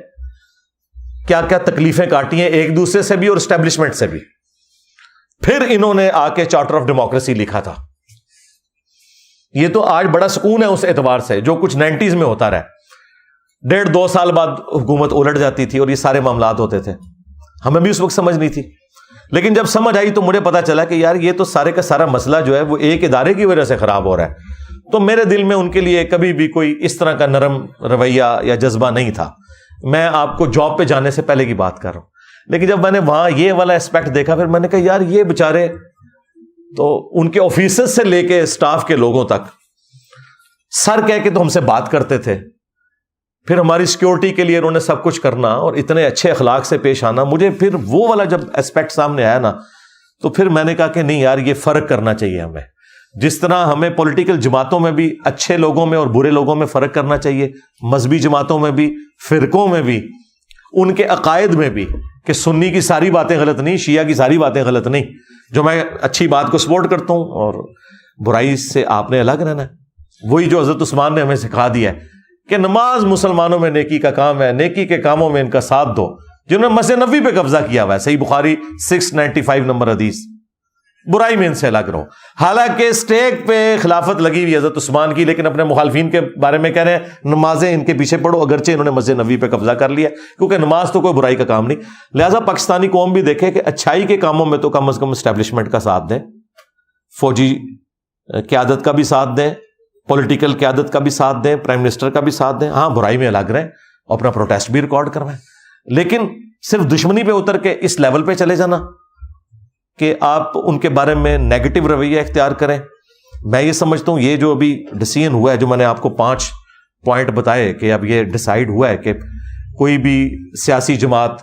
کیا کیا تکلیفیں کاٹی ہیں، ایک دوسرے سے بھی اور اسٹیبلشمنٹ سے بھی۔ پھر انہوں نے آ کے چارٹر آف ڈیموکریسی لکھا تھا۔ یہ تو آج بڑا سکون ہے اس اعتبار سے، جو کچھ 90s میں ہوتا رہا، 1.5-2 سال بعد حکومت الٹ جاتی تھی اور یہ سارے معاملات ہوتے تھے، ہمیں بھی اس وقت سمجھ نہیں تھی، لیکن جب سمجھ آئی تو مجھے پتا چلا کہ یار یہ تو سارے کا سارا مسئلہ جو ہے وہ ایک ادارے کی وجہ سے خراب ہو رہا ہے۔ تو میرے دل میں ان کے لیے کبھی بھی کوئی اس طرح کا نرم رویہ یا جذبہ نہیں تھا۔ میں آپ کو جاب پہ جانے سے پہلے کی بات کر رہا ہوں، لیکن جب میں نے وہاں یہ والا اسپیکٹ دیکھا، پھر میں نے کہا یار یہ بےچارے تو ان کے آفیسز سے لے کے اسٹاف کے لوگوں تک سر کہہ کے تو ہم سے بات کرتے تھے، پھر ہماری سیکیورٹی کے لیے انہوں نے سب کچھ کرنا اور اتنے اچھے اخلاق سے پیش آنا۔ مجھے پھر وہ والا جب اسپیکٹ سامنے آیا نا، تو پھر میں نے کہا کہ نہیں یار یہ فرق کرنا چاہیے ہمیں، جس طرح ہمیں پولیٹیکل جماعتوں میں بھی اچھے لوگوں میں اور برے لوگوں میں فرق کرنا چاہیے، مذہبی جماعتوں میں بھی، فرقوں میں بھی، ان کے عقائد میں بھی، کہ سنی کی ساری باتیں غلط نہیں، شیعہ کی ساری باتیں غلط نہیں، جو میں اچھی بات کو سپورٹ کرتا ہوں، اور برائی سے آپ نے الگ رہنا ہے۔ وہی جو حضرت عثمان نے ہمیں سکھا دیا ہے کہ نماز مسلمانوں میں نیکی کا کام ہے، نیکی کے کاموں میں ان کا ساتھ دو، جنہوں نے مسجد نبوی پہ قبضہ کیا ہوا ہے، صحیح بخاری 695 نمبر حدیث، برائی میں ان سے الگ رہو۔ حالانکہ اسٹیک پہ خلافت لگی ہوئی حضرت عثمان کی، لیکن اپنے مخالفین کے بارے میں کہہ رہے ہیں نمازیں ان کے پیچھے پڑھو، اگرچہ انہوں نے مسجد نبوی پہ قبضہ کر لیا، کیونکہ نماز تو کوئی برائی کا کام نہیں۔ لہٰذا پاکستانی قوم بھی دیکھے کہ اچھائی کے کاموں میں تو کم از کم اسٹیبلشمنٹ کا ساتھ دیں، فوجی قیادت کا بھی ساتھ دیں، پولیٹیکل قیادت کا بھی ساتھ دیں، پرائم منسٹر کا بھی ساتھ دیں، ہاں برائی میں الگ رہیں، اور اپنا پروٹیسٹ بھی ریکارڈ کروائیں، لیکن صرف دشمنی پہ اتر کے اس لیول پہ چلے جانا کہ آپ ان کے بارے میں نیگیٹو رویہ اختیار کریں۔ میں یہ سمجھتا ہوں یہ جو ابھی ڈیسیژن ہوا ہے، جو میں نے آپ کو 5 پوائنٹ بتائے کہ اب یہ ڈیسائیڈ ہوا ہے کہ کوئی بھی سیاسی جماعت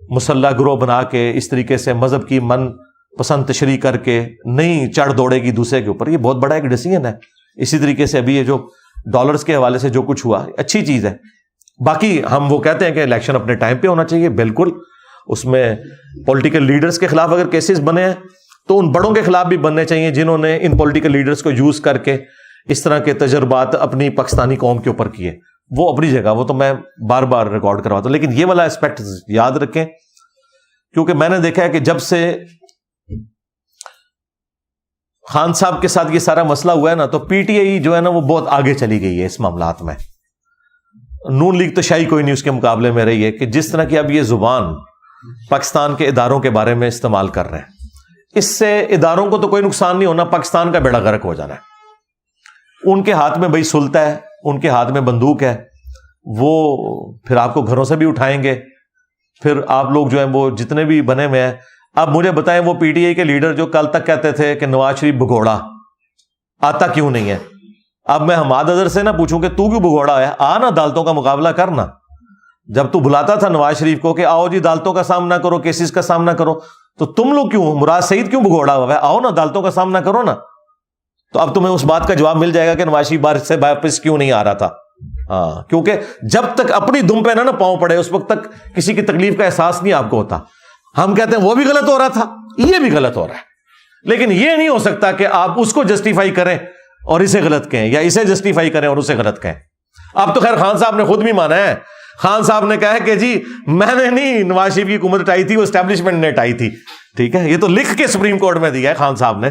مسلح گروہ بنا کے اس طریقے سے مذہب کی من پسند تشریح کر کے نہیں چڑھ دوڑے گی دوسرے کے اوپر، یہ بہت بڑا ایک ڈیسیژن ہے۔ اسی طریقے سے ابھی یہ جو ڈالرز کے حوالے سے جو کچھ ہوا اچھی چیز ہے۔ باقی ہم وہ کہتے ہیں کہ الیکشن اپنے ٹائم پہ ہونا چاہیے، بالکل، اس میں پولیٹیکل لیڈرز کے خلاف اگر کیسز بنے ہیں تو ان بڑوں کے خلاف بھی بننے چاہیے جنہوں نے ان پولیٹیکل لیڈرز کو یوز کر کے اس طرح کے تجربات اپنی پاکستانی قوم کے اوپر کیے، وہ اپنی جگہ، وہ تو میں بار بار ریکارڈ کرواتا ہوں، لیکن یہ والا اسپیکٹ یاد رکھیں، کیونکہ میں نے دیکھا ہے کہ جب سے خان صاحب کے ساتھ یہ سارا مسئلہ ہوا ہے نا، تو پی ٹی آئی جو ہے نا وہ بہت آگے چلی گئی ہے اس معاملات میں. نون لیگ تو شاہی کوئی نہیں اس کے مقابلے میں رہی ہے کہ جس طرح کی اب یہ زبان پاکستان کے اداروں کے بارے میں استعمال کر رہے ہیں، اس سے اداروں کو تو کوئی نقصان نہیں ہونا، پاکستان کا بیڑا غرق ہو جانا ہے. ان کے ہاتھ میں بھائی سلطہ ہے، ان کے ہاتھ میں بندوق ہے، وہ پھر آپ کو گھروں سے بھی اٹھائیں گے. پھر آپ لوگ جو ہیں وہ جتنے بھی بنے ہوئے ہیں، اب مجھے بتائیں وہ پی ٹی آئی کے لیڈر جو کل تک کہتے تھے کہ نواز شریف بھگوڑا آتا کیوں نہیں ہے، اب میں حماد اظہر سے نہ پوچھوں کہ تو کیوں بھگوڑا ہے، آ نا عدالتوں کا مقابلہ کرنا. جب تو بلاتا تھا نواز شریف کو کہ آؤ جی عدالتوں کا سامنا کرو، کیسز کا سامنا کرو، تو تم لوگ کیوں، مراد سعید کیوں بھگوڑا ہوا ہے، آؤ نا عدالتوں کا سامنا کرو نا. تو اب تمہیں اس بات کا جواب مل جائے گا کہ نواز شریف بار سے واپس کیوں نہیں آ رہا تھا. ہاں، کیونکہ جب تک اپنی دم پہ نہ پاؤں پڑے اس وقت تک کسی کی تکلیف کا احساس نہیں آپ کو ہوتا. ہم کہتے ہیں وہ بھی غلط ہو رہا تھا، یہ بھی غلط ہو رہا ہے، لیکن یہ نہیں ہو سکتا کہ آپ اس کو جسٹیفائی کریں اور اسے غلط کہیں، یا اسے جسٹیفائی کریں اور اسے غلط کہیں. اب تو خیر خان صاحب نے خود بھی مانا ہے، خان صاحب نے کہا کہ جی میں نے نہیں نواز شریف کی حکومت ہٹائی تھی، وہ اسٹیبلشمنٹ نے ہٹائی تھی. ٹھیک ہے، یہ تو لکھ کے سپریم کورٹ میں دیا ہے خان صاحب نے.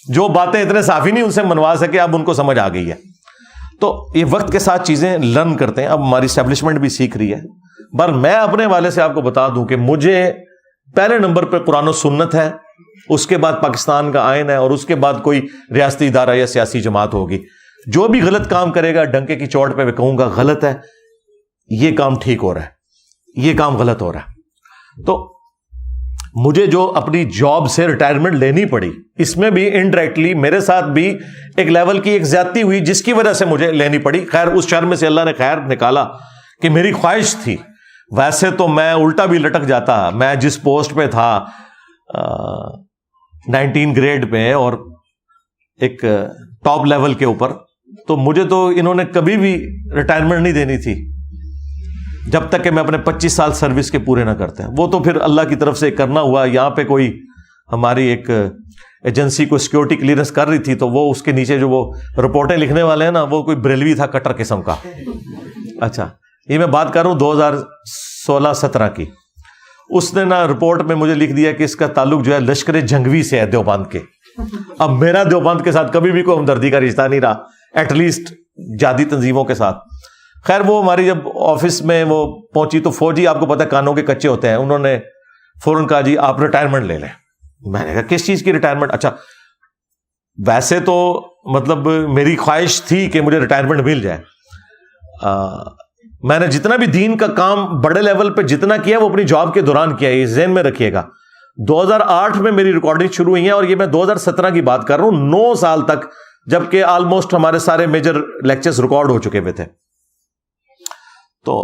جو باتیں اتنے صافی نہیں ان سے منوا سکے، اب ان کو سمجھ آ گئی ہے. تو یہ وقت کے ساتھ چیزیں لرن کرتے ہیں، اب ہماری اسٹیبلشمنٹ بھی سیکھ رہی ہے. پر میں اپنے حوالے سے آپ کو بتا دوں کہ مجھے پہلے نمبر پہ قرآن و سنت ہے، اس کے بعد پاکستان کا آئین ہے، اور اس کے بعد کوئی ریاستی ادارہ یا سیاسی جماعت ہوگی. جو بھی غلط کام کرے گا ڈنکے کی چوٹ پہ میں کہوں گا غلط ہے، یہ کام ٹھیک ہو رہا ہے، یہ کام غلط ہو رہا ہے. تو مجھے جو اپنی جاب سے ریٹائرمنٹ لینی پڑی، اس میں بھی انڈائریکٹلی میرے ساتھ بھی ایک لیول کی ایک زیادتی ہوئی جس کی وجہ سے مجھے لینی پڑی. خیر اس شر میں سے اللہ نے خیر نکالا کہ میری خواہش تھی، ویسے تو میں الٹا بھی لٹک جاتا. میں جس پوسٹ پہ تھا 19 گریڈ پہ اور ایک ٹاپ لیول کے اوپر، تو مجھے تو انہوں نے کبھی بھی ریٹائرمنٹ نہیں دینی تھی جب تک کہ میں اپنے 25 سال سروس کے پورے نہ کرتے ہیں. وہ تو پھر اللہ کی طرف سے کرنا ہوا. یہاں پہ کوئی ہماری ایک ایجنسی کو سیکورٹی کلیئرنس کر رہی تھی، تو وہ اس کے نیچے جو وہ رپورٹیں لکھنے والے ہیں نا، وہ کوئی بریلوی تھا کٹر قسم کا. اچھا، یہ میں بات کر رہا ہوں 2016-17 کی. اس نے نا رپورٹ میں مجھے لکھ دیا کہ اس کا تعلق جو ہے لشکر جنگوی سے ہے، دیوبند کے. اب میرا دیوبند کے ساتھ کبھی بھی کوئی ہمدردی کا رشتہ نہیں رہا، ایٹ لیسٹ جہادی تنظیموں کے ساتھ. خیر وہ ہماری جب آفس میں وہ پہنچی تو فوجی آپ کو پتہ کانوں کے کچے ہوتے ہیں، انہوں نے فوراً کہا جی آپ ریٹائرمنٹ لے لیں. میں نے کہا کس چیز کی ریٹائرمنٹ؟ اچھا ویسے تو مطلب میری خواہش تھی کہ مجھے ریٹائرمنٹ مل جائے. میں نے جتنا بھی دین کا کام بڑے لیول پہ جتنا کیا وہ اپنی جاب کے دوران کیا، یہ ذہن میں رکھیے گا. 2008 میں میری ریکارڈنگ شروع ہوئی ہیں اور یہ میں 2017 کی بات کر رہا ہوں، 9 سال تک، جبکہ آلموسٹ ہمارے سارے میجر لیکچرز ریکارڈ ہو چکے ہوئے تھے. تو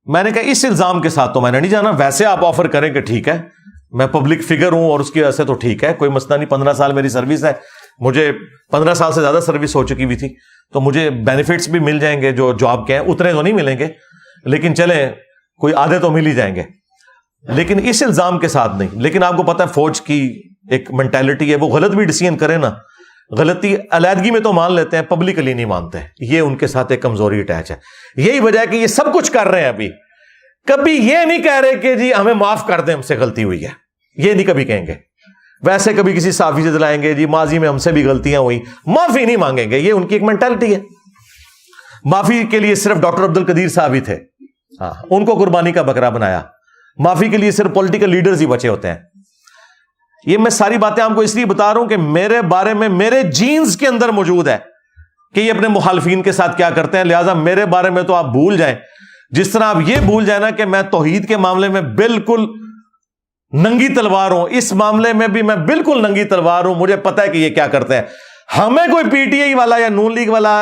میں نے کہا اس الزام کے ساتھ تو میں نے نہیں جانا. ویسے آپ آفر کریں کہ ٹھیک ہے میں پبلک فگر ہوں اور اس کی وجہ سے تو ٹھیک ہے، کوئی مسئلہ نہیں. 15 سال میری سروس ہے، مجھے 15 سال سے زیادہ سروس ہو چکی ہوئی تھی، تو مجھے بینیفٹس بھی مل جائیں گے جو جاب کے ہیں. اتنے تو نہیں ملیں گے لیکن چلیں کوئی آدھے تو مل ہی جائیں گے، لیکن اس الزام کے ساتھ نہیں. لیکن آپ کو پتا ہے فوج کی ایک مینٹالٹی ہے، وہ غلط بھی ڈیسیژن کرے نا، غلطی علیحدگی میں تو مان لیتے ہیں، پبلکلی نہیں مانتے. یہ ان کے ساتھ ایک کمزوری اٹیچ ہے. یہی وجہ ہے کہ یہ سب کچھ کر رہے ہیں، ابھی کبھی یہ نہیں کہہ رہے کہ جی ہمیں معاف کر دیں، ہم سے غلطی ہوئی ہے، یہ نہیں کبھی کہیں گے. ویسے کبھی کسی صحافی سے دلائیں گے جی ماضی میں ہم سے بھی غلطیاں ہوئی، معافی نہیں مانگیں گے. یہ ان کی ایک مینٹالٹی ہے. معافی کے لیے صرف ڈاکٹر عبد القدیر صاحب ہی تھے، ہاں ان کو قربانی کا بکرا بنایا. معافی کے لیے صرف پولیٹیکل لیڈرز ہی بچے ہوتے ہیں. یہ میں ساری باتیں آپ کو اس لیے بتا رہا ہوں کہ میرے بارے میں میرے جینز کے اندر موجود ہے کہ یہ اپنے مخالفین کے ساتھ کیا کرتے ہیں. لہٰذا میرے بارے میں تو آپ بھول جائیں، جس طرح آپ یہ بھول جائیں نا کہ میں توحید کے معاملے میں بالکل ننگی تلوار ہوں، اس معاملے میں بھی میں بالکل ننگی تلوار ہوں. مجھے پتا ہے کہ یہ کیا کرتے ہیں. ہمیں کوئی پی ٹی آئی والا یا نون لیگ والا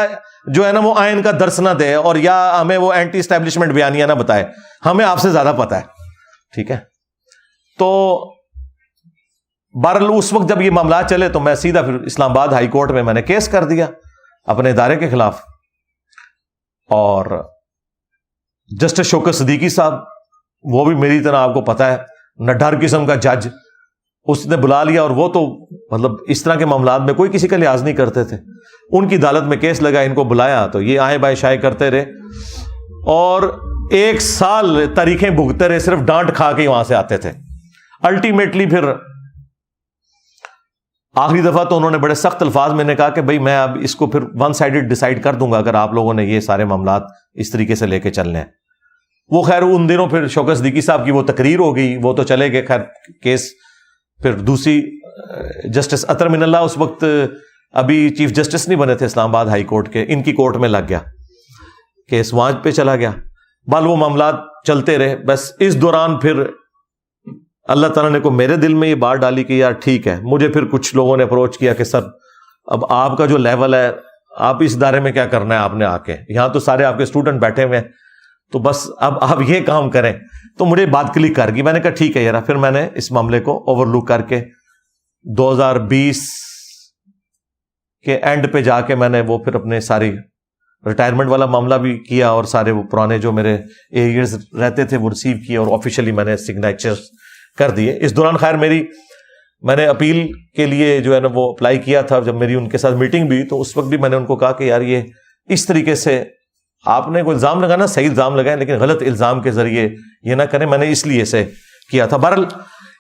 جو ہے نا وہ آئین کا درس نہ دے اور یا ہمیں وہ اینٹی اسٹیبلشمنٹ بیانیہ نہ بتائے، ہمیں آپ سے زیادہ پتا ہے. ٹھیک ہے، تو بہرحال اس وقت جب یہ معاملات چلے تو میں سیدھا پھر اسلام آباد ہائی کورٹ میں نے کیس کر دیا اپنے ادارے کے خلاف. اور جسٹس شوکت صدیقی صاحب، وہ بھی میری طرح آپ کو پتا ہے نڈر قسم کا جج، اس نے بلا لیا. اور وہ تو مطلب اس طرح کے معاملات میں کوئی کسی کا لحاظ نہیں کرتے تھے. ان کی عدالت میں کیس لگا، ان کو بلایا تو یہ آئے بائیں شائع کرتے رہے اور 1 سال تاریخیں بھگتے رہے، صرف ڈانٹ کھا کے وہاں سے آتے تھے. الٹیمیٹلی پھر آخری دفعہ تو انہوں نے بڑے سخت الفاظ میں نے کہا کہ بھائی میں اب اس کو پھر ون سائیڈڈ ڈیسائیڈ کر دوں گا اگر آپ لوگوں نے یہ سارے معاملات اس طریقے سے لے کے چلنے ہیں. وہ خیر ان دنوں پھر شوکت صدیقی صاحب کی وہ تقریر ہو گئی, وہ تو چلے گئے خیر کیس. پھر دوسری جسٹس اطہر من اللہ اس وقت ابھی چیف جسٹس نہیں بنے تھے اسلام آباد ہائی کورٹ کے, ان کی کورٹ میں لگ گیا, کیس وہاں پہ چلا گیا. بال وہ معاملات چلتے رہے. بس اس دوران پھر اللہ تعالیٰ نے کو میرے دل میں یہ بات ڈالی کہ یار ٹھیک ہے. مجھے پھر کچھ لوگوں نے اپروچ کیا کہ سر اب آپ کا جو لیول ہے, آپ اس ادارے میں کیا کرنا ہے, آپ نے آ کے یہاں تو سارے آپ کے اسٹوڈنٹ بیٹھے ہوئے ہیں, تو بس اب آپ یہ کام کریں. تو مجھے بات کلک کر گئی. میں نے کہا ٹھیک ہے یار. پھر میں نے اس معاملے کو اوور لک کر کے 2020 کے اینڈ پہ جا کے میں نے وہ پھر اپنے ساری ریٹائرمنٹ والا معاملہ بھی کیا, اور سارے وہ پرانے جو میرے ایریئرز رہتے تھے وہ ریسیو کیے, اور آفیشیلی میں نے سگنیچر کر دیے. اس دوران خیر میں نے اپیل کے لیے جو ہے نا وہ اپلائی کیا تھا. جب میری ان کے ساتھ میٹنگ بھی, تو اس وقت بھی میں نے ان کو کہا کہ یار یہ اس طریقے سے آپ نے کوئی الزام لگانا, صحیح الزام لگائیں, لیکن غلط الزام کے ذریعے یہ نہ کریں. میں نے اس لیے سے کیا تھا. بہرحال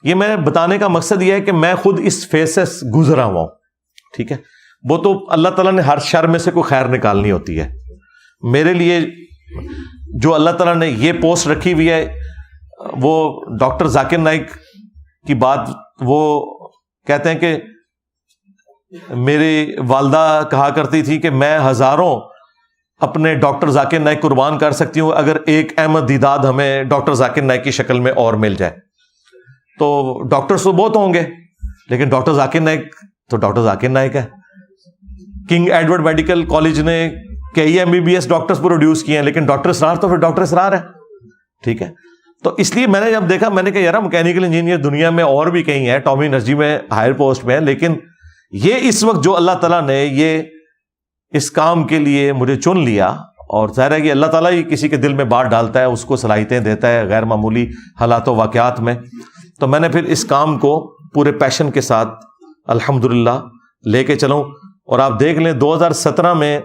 یہ میں بتانے کا مقصد یہ ہے کہ میں خود اس فیز سے گزرا ہوا ہوں. ٹھیک ہے, وہ تو اللہ تعالیٰ نے ہر شر میں سے کوئی خیر نکالنی ہوتی ہے. میرے لیے جو اللہ تعالیٰ نے یہ پوسٹ رکھی ہوئی ہے, وہ ڈاکٹر ذاکر نائک کی بات وہ کہتے ہیں کہ میری والدہ کہا کرتی تھی کہ میں ہزاروں اپنے ڈاکٹر ذاکر نائک قربان کر سکتی ہوں اگر ایک احمد دیداد ہمیں ڈاکٹر ذاکر نائک کی شکل میں اور مل جائے. تو ڈاکٹرز تو بہت ہوں گے, لیکن ڈاکٹر ذاکر نائک تو ڈاکٹر ذاکر نائک ہے. کنگ ایڈورڈ میڈیکل کالج نے کئی MBBS ڈاکٹرز پروڈیوس کیے ہیں, لیکن ڈاکٹر اسرار تو پھر ڈاکٹر اسرار ہے. ٹھیک ہے, تو اس لیے میں نے جب دیکھا, میں نے کہا یار میکینیکل انجینئر دنیا میں اور بھی کہیں ہیں, ٹامی انرجی میں ہائر پوسٹ میں ہے, لیکن یہ اس وقت جو اللہ تعالیٰ نے یہ اس کام کے لیے مجھے چن لیا, اور ظاہر ہے کہ اللہ تعالیٰ ہی کسی کے دل میں بات ڈالتا ہے, اس کو صلاحیتیں دیتا ہے غیر معمولی حالات و واقعات میں. تو میں نے پھر اس کام کو پورے پیشن کے ساتھ الحمدللہ لے کے چلوں. اور آپ دیکھ لیں 2017 میں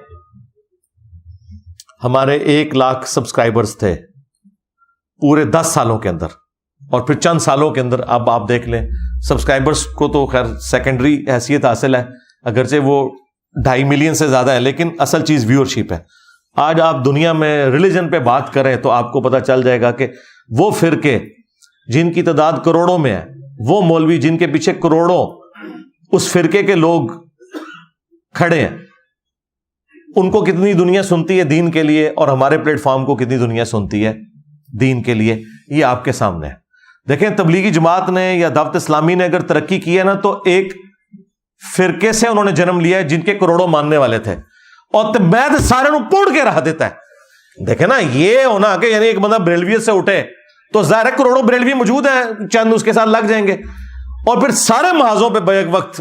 ہمارے 1 لاکھ سبسکرائبرز تھے پورے 10 سالوں کے اندر, اور پھر چند سالوں کے اندر اب آپ دیکھ لیں سبسکرائبرز کو تو خیر سیکنڈری حیثیت حاصل ہے, اگرچہ وہ 2.5 ملین سے زیادہ ہے, لیکن اصل چیز ویورشپ ہے. آج آپ دنیا میں ریلیجن پہ بات کریں تو آپ کو پتہ چل جائے گا کہ وہ فرقے جن کی تعداد کروڑوں میں ہے, وہ مولوی جن کے پیچھے کروڑوں اس فرقے کے لوگ کھڑے ہیں, ان کو کتنی دنیا سنتی ہے دین کے لیے, اور ہمارے پلیٹ فارم کو کتنی دنیا سنتی ہے دین کے لیے, یہ آپ کے سامنے ہے. دیکھیں تبلیغی جماعت نے یا دعوت اسلامی نے اگر ترقی کی ہے نا, تو ایک فرقے سے انہوں نے جنم لیا ہے جن کے کروڑوں ماننے والے تھے, اور میں سارے نو پوڑ کے رہا دیتا ہے. دیکھیں نا یہ ہونا کہ یعنی ایک بندہ بریلویت سے اٹھے تو ظاہر ہے کروڑوں بریلوی موجود ہیں, چند اس کے ساتھ لگ جائیں گے, اور پھر سارے محاذوں پہ بیک وقت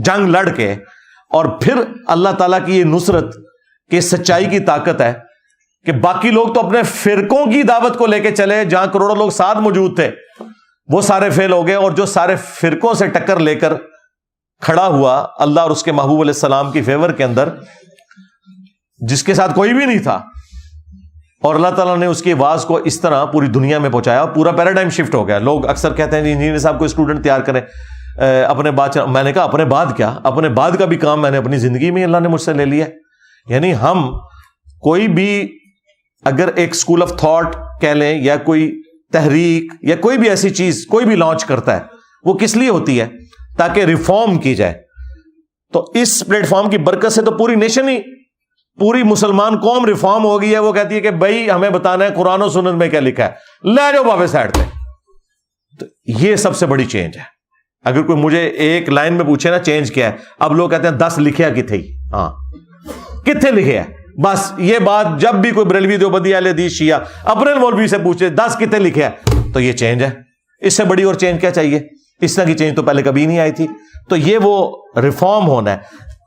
جنگ لڑ کے, اور پھر اللہ تعالیٰ کی یہ نصرت کہ سچائی کی طاقت ہے کہ باقی لوگ تو اپنے فرقوں کی دعوت کو لے کے چلے, جہاں کروڑوں لوگ ساتھ موجود تھے وہ سارے فیل ہو گئے, اور جو سارے فرقوں سے ٹکر لے کر کھڑا ہوا اللہ اور اس کے محبوب علیہ السلام کی فیور کے اندر, جس کے ساتھ کوئی بھی نہیں تھا, اور اللہ تعالیٰ نے اس کی آواز کو اس طرح پوری دنیا میں پہنچایا, پورا پیراڈائم شفٹ ہو گیا. لوگ اکثر کہتے ہیں انجینئر صاحب کو اسٹوڈنٹ تیار کریں اپنے بعد, میں نے کہا اپنے بعد کیا, اپنے بعد کا بھی کام میں نے اپنی زندگی میں اللہ نے مجھ سے لے لیا. یعنی ہم کوئی بھی اگر ایک اسکول آف تھاٹ کہہ لیں, یا کوئی تحریک, یا کوئی بھی ایسی چیز کوئی بھی لانچ کرتا ہے, وہ کس لیے ہوتی ہے؟ تاکہ ریفارم کی جائے. تو اس پلیٹ فارم کی برکت سے تو پوری نیشن ہی, پوری مسلمان قوم ریفارم ہو گئی ہے. وہ کہتی ہے کہ بھائی ہمیں بتانا ہے قرآن و سنت میں کیا لکھا ہے, لے جاؤ بابے سائڈ پہ. تو یہ سب سے بڑی چینج ہے. اگر کوئی مجھے ایک لائن میں پوچھے نا چینج کیا ہے, اب لوگ کہتے ہیں 10 لکھیا کتھے ہی, ہاں کتنے لکھے ہے, بس یہ بات جب بھی کوئی بریلوی دیوبندی اہل حدیث شیعہ اپنے مولوی سے پوچھے 10 کتنے لکھے ہے, تو یہ چینج ہے. اس سے بڑی اور چینج کیا چاہیے؟ اس طرح کی چینج تو پہلے کبھی نہیں آئی تھی. تو یہ وہ ریفارم ہونا ہے.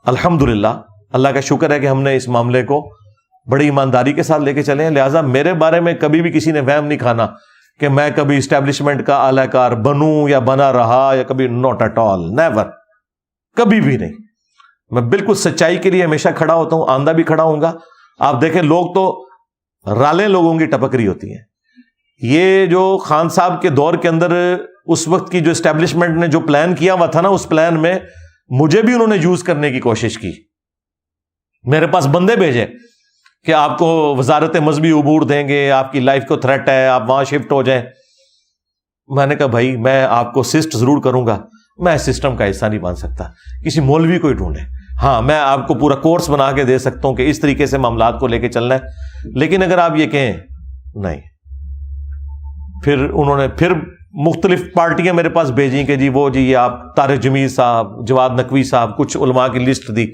الحمدللہ اللہ کا شکر ہے کہ ہم نے اس معاملے کو بڑی ایمانداری کے ساتھ لے کے چلے ہیں. لہٰذا میرے بارے میں کبھی بھی کسی نے وہم نہیں کھانا کہ میں کبھی اسٹیبلشمنٹ کا اعلی کار بنوں یا بنا رہا, یا کبھی ناٹ ایٹ آل, نیور, کبھی بھی نہیں. میں بالکل سچائی کے لیے ہمیشہ کھڑا ہوتا ہوں, آندہ بھی کھڑا ہوں گا. آپ دیکھیں لوگ تو رالیں لوگوں کی ٹپک رہی ہوتی ہیں. یہ جو خان صاحب کے دور کے اندر اس وقت کی جو اسٹیبلشمنٹ نے جو پلان کیا ہوا تھا نا, اس پلان میں مجھے بھی انہوں نے یوز کرنے کی کوشش کی. میرے پاس بندے بھیجے کہ آپ کو وزارت مذہبی امور دیں گے, آپ کی لائف کو تھریٹ ہے, آپ وہاں شفٹ ہو جائیں. میں نے کہا بھائی میں آپ کو اسسٹ ضرور کروں گا, میں سسٹم کا حصہ نہیں بن سکتا, کسی مولوی کو ہی ڈھونڈیں. ہاں میں آپ کو پورا کورس بنا کے دے سکتا ہوں کہ اس طریقے سے معاملات کو لے کے چلنا ہے, لیکن اگر آپ یہ کہیں نہیں. پھر انہوں نے پھر مختلف پارٹیاں میرے پاس بھیجیں کہ جی وہ جی یہ آپ طارق جمیل صاحب, جواد نقوی صاحب, کچھ علماء کی لسٹ دی,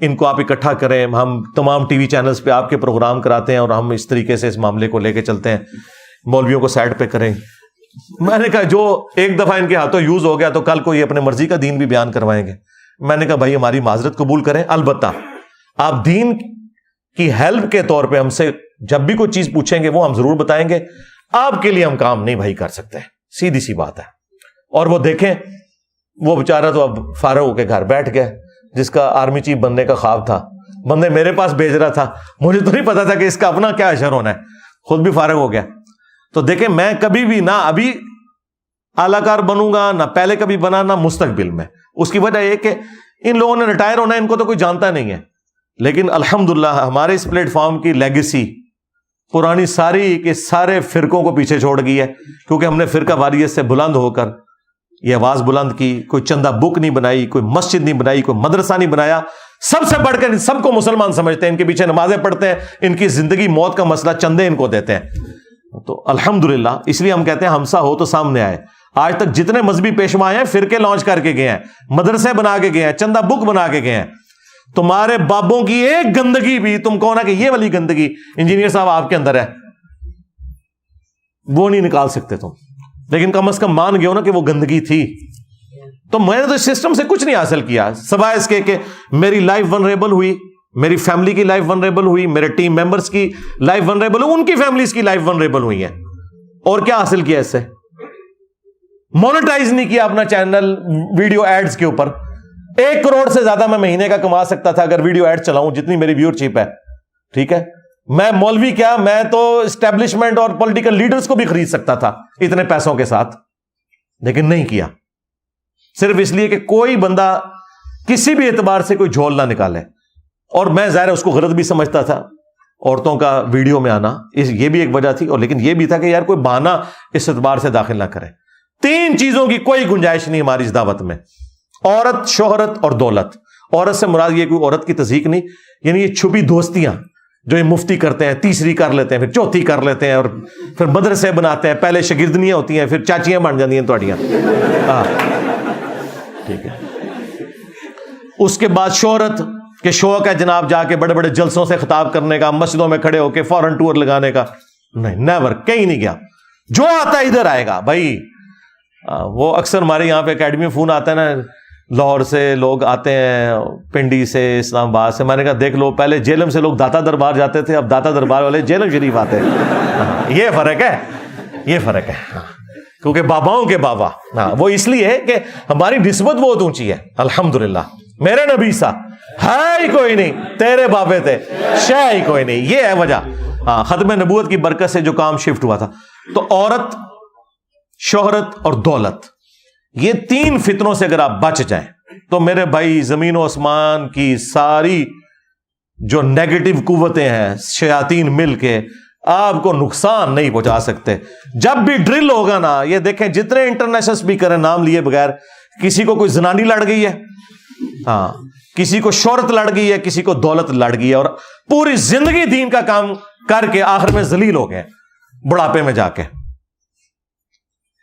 ان کو آپ اکٹھا کریں, ہم تمام ٹی وی چینلز پہ آپ کے پروگرام کراتے ہیں اور ہم اس طریقے سے اس معاملے کو لے کے چلتے ہیں, مولویوں کو سائڈ پہ کریں. میں نے کہا جو ایک دفعہ ان کے ہاتھوں یوز ہو گیا تو کل کو یہ اپنے مرضی کا دین بھی بیان کروائیں گے. میں نے کہا بھائی ہماری معذرت قبول کریں, البتہ آپ دین کی ہیلپ کے طور پہ ہم سے جب بھی کوئی چیز پوچھیں گے وہ ہم ضرور بتائیں گے, آپ کے لیے ہم کام نہیں بھائی کر سکتے, سیدھی سی بات ہے. اور وہ دیکھیں وہ بیچارہ تو اب فارغ ہو کے گھر بیٹھ گیا, جس کا آرمی چیف بننے کا خواب تھا, بندے میرے پاس بھیج رہا تھا, مجھے تو نہیں پتا تھا کہ اس کا اپنا کیا اشر ہونا ہے, خود بھی فارغ ہو گیا. تو دیکھیں میں کبھی بھی نہ ابھی اعلی کار بنوں گا, نہ پہلے کبھی بنا, نہ مستقبل میں. اس کی وجہ یہ کہ ان لوگوں نے ریٹائر ہونا ہے, ان کو تو کوئی جانتا نہیں ہے, لیکن الحمدللہ ہمارے اس پلیٹ فارم کی لیگیسی پرانی ساری کے سارے فرقوں کو پیچھے چھوڑ گئی ہے, کیونکہ ہم نے فرقہ واریت سے بلند ہو کر یہ آواز بلند کی. کوئی چندہ بک نہیں بنائی, کوئی مسجد نہیں بنائی, کوئی مدرسہ نہیں بنایا, سب سے بڑھ کر سب کو مسلمان سمجھتے ہیں, ان کے پیچھے نمازیں پڑھتے ہیں, ان کی زندگی موت کا مسئلہ چندے ان کو دیتے ہیں. تو الحمدللہ اس لیے ہم کہتے ہیں ہمسا ہو تو سامنے آئے. آج تک جتنے مذہبی پیشوا ہیں فرقے لانچ کر کے گئے ہیں, مدرسے بنا کے گئے ہیں, چندہ بک بنا کے گئے ہیں. تمہارے بابوں کی ایک گندگی بھی تم کہو نا کہ یہ والی گندگی انجینئر صاحب آپ کے اندر ہے, وہ نہیں نکال سکتے تم, لیکن کم از کم مان گئے ہو نا کہ وہ گندگی تھی. تو میں نے تو اس سسٹم سے کچھ نہیں حاصل کیا سوائے اس کے کہ میری لائف ونریبل ہوئی, میری فیملی کی لائف ونریبل ہوئی, میرے ٹیم ممبرز کی لائف ونریبل ہوئی, ان کی فیملیز کی لائف ونریبل ہوئی ہیں. اور کیا حاصل کیا اس سے؟ مونیٹائز نہیں کیا اپنا چینل ویڈیو ایڈز کے اوپر. 1 کروڑ سے زیادہ میں مہینے کا کما سکتا تھا اگر ویڈیو ایڈ چلاؤں, جتنی میری ویور شپ ہے. ٹھیک ہے, میں مولوی کیا, میں تو اسٹیبلشمنٹ اور پولیٹیکل لیڈرز کو بھی خرید سکتا تھا اتنے پیسوں کے ساتھ, لیکن نہیں کیا. صرف اس لیے کہ کوئی بندہ کسی بھی اعتبار سے کوئی جھول نہ نکالے. اور میں ظاہر اس کو غلط بھی سمجھتا تھا عورتوں کا ویڈیو میں آنا, یہ بھی ایک وجہ تھی. اور لیکن یہ بھی تھا کہ یار کوئی بہانہ اس اعتبار سے داخل نہ کرے. 3 چیزوں کی کوئی گنجائش نہیں ہماری اس دعوت میں, عورت, شہرت اور دولت. عورت سے مراد یہ کوئی عورت کی تضحیک نہیں, یعنی یہ چھپی دوستیاں جو یہ مفتی کرتے ہیں, تیسری کر لیتے ہیں, پھر چوتھی کر لیتے ہیں, اور پھر مدرسے بناتے ہیں, پہلے شاگردنیاں ہوتی ہیں, پھر چاچیاں بن جاتی ہیں تھوڑیاں. ٹھیک ہے. اس کے بعد شہرت کہ شوق ہے جناب جا کے بڑے بڑے جلسوں سے خطاب کرنے کا, مسجدوں میں کھڑے ہو کے فورن ٹور لگانے کا. نہیں, نیور, کہیں نہیں گیا. جو آتا ہے ادھر آئے گا بھائی. وہ اکثر ہمارے یہاں پہ اکیڈمی میں فون آتا ہے نا, لاہور سے لوگ آتے ہیں, پنڈی سے, اسلام آباد سے. میں نے کہا دیکھ لو, پہلے جیلم سے لوگ داتا دربار جاتے تھے, اب داتا دربار والے جیلم شریف آتے ہیں. یہ فرق ہے, یہ فرق ہے. کیونکہ باباؤں کے بابا, وہ اس لیے ہے کہ ہماری نسبت بہت اونچی ہے. الحمدللہ میرے نبی سا ہے ہی کوئی نہیں, تیرے بابے تھے شے ہی کوئی نہیں. یہ ہے وجہ. ختم نبوت کی برکت سے جو کام شفٹ ہوا تھا. تو عورت, شہرت اور دولت, یہ 3 فتنوں سے اگر آپ بچ جائیں تو میرے بھائی زمین و آسمان کی ساری جو نیگیٹو قوتیں ہیں, شیاطین مل کے آپ کو نقصان نہیں پہنچا سکتے. جب بھی ڈرل ہوگا نا, یہ دیکھیں جتنے انٹرنیشنل اسپیکر ہیں نام لیے بغیر, کسی کو کوئی زنانی لڑ گئی ہے, کسی کو شہرت لڑ گئی ہے, کسی کو دولت لڑ گئی ہے, اور پوری زندگی دین کا کام کر کے آخر میں ذلیل ہو گئے بڑھاپے میں جا کے.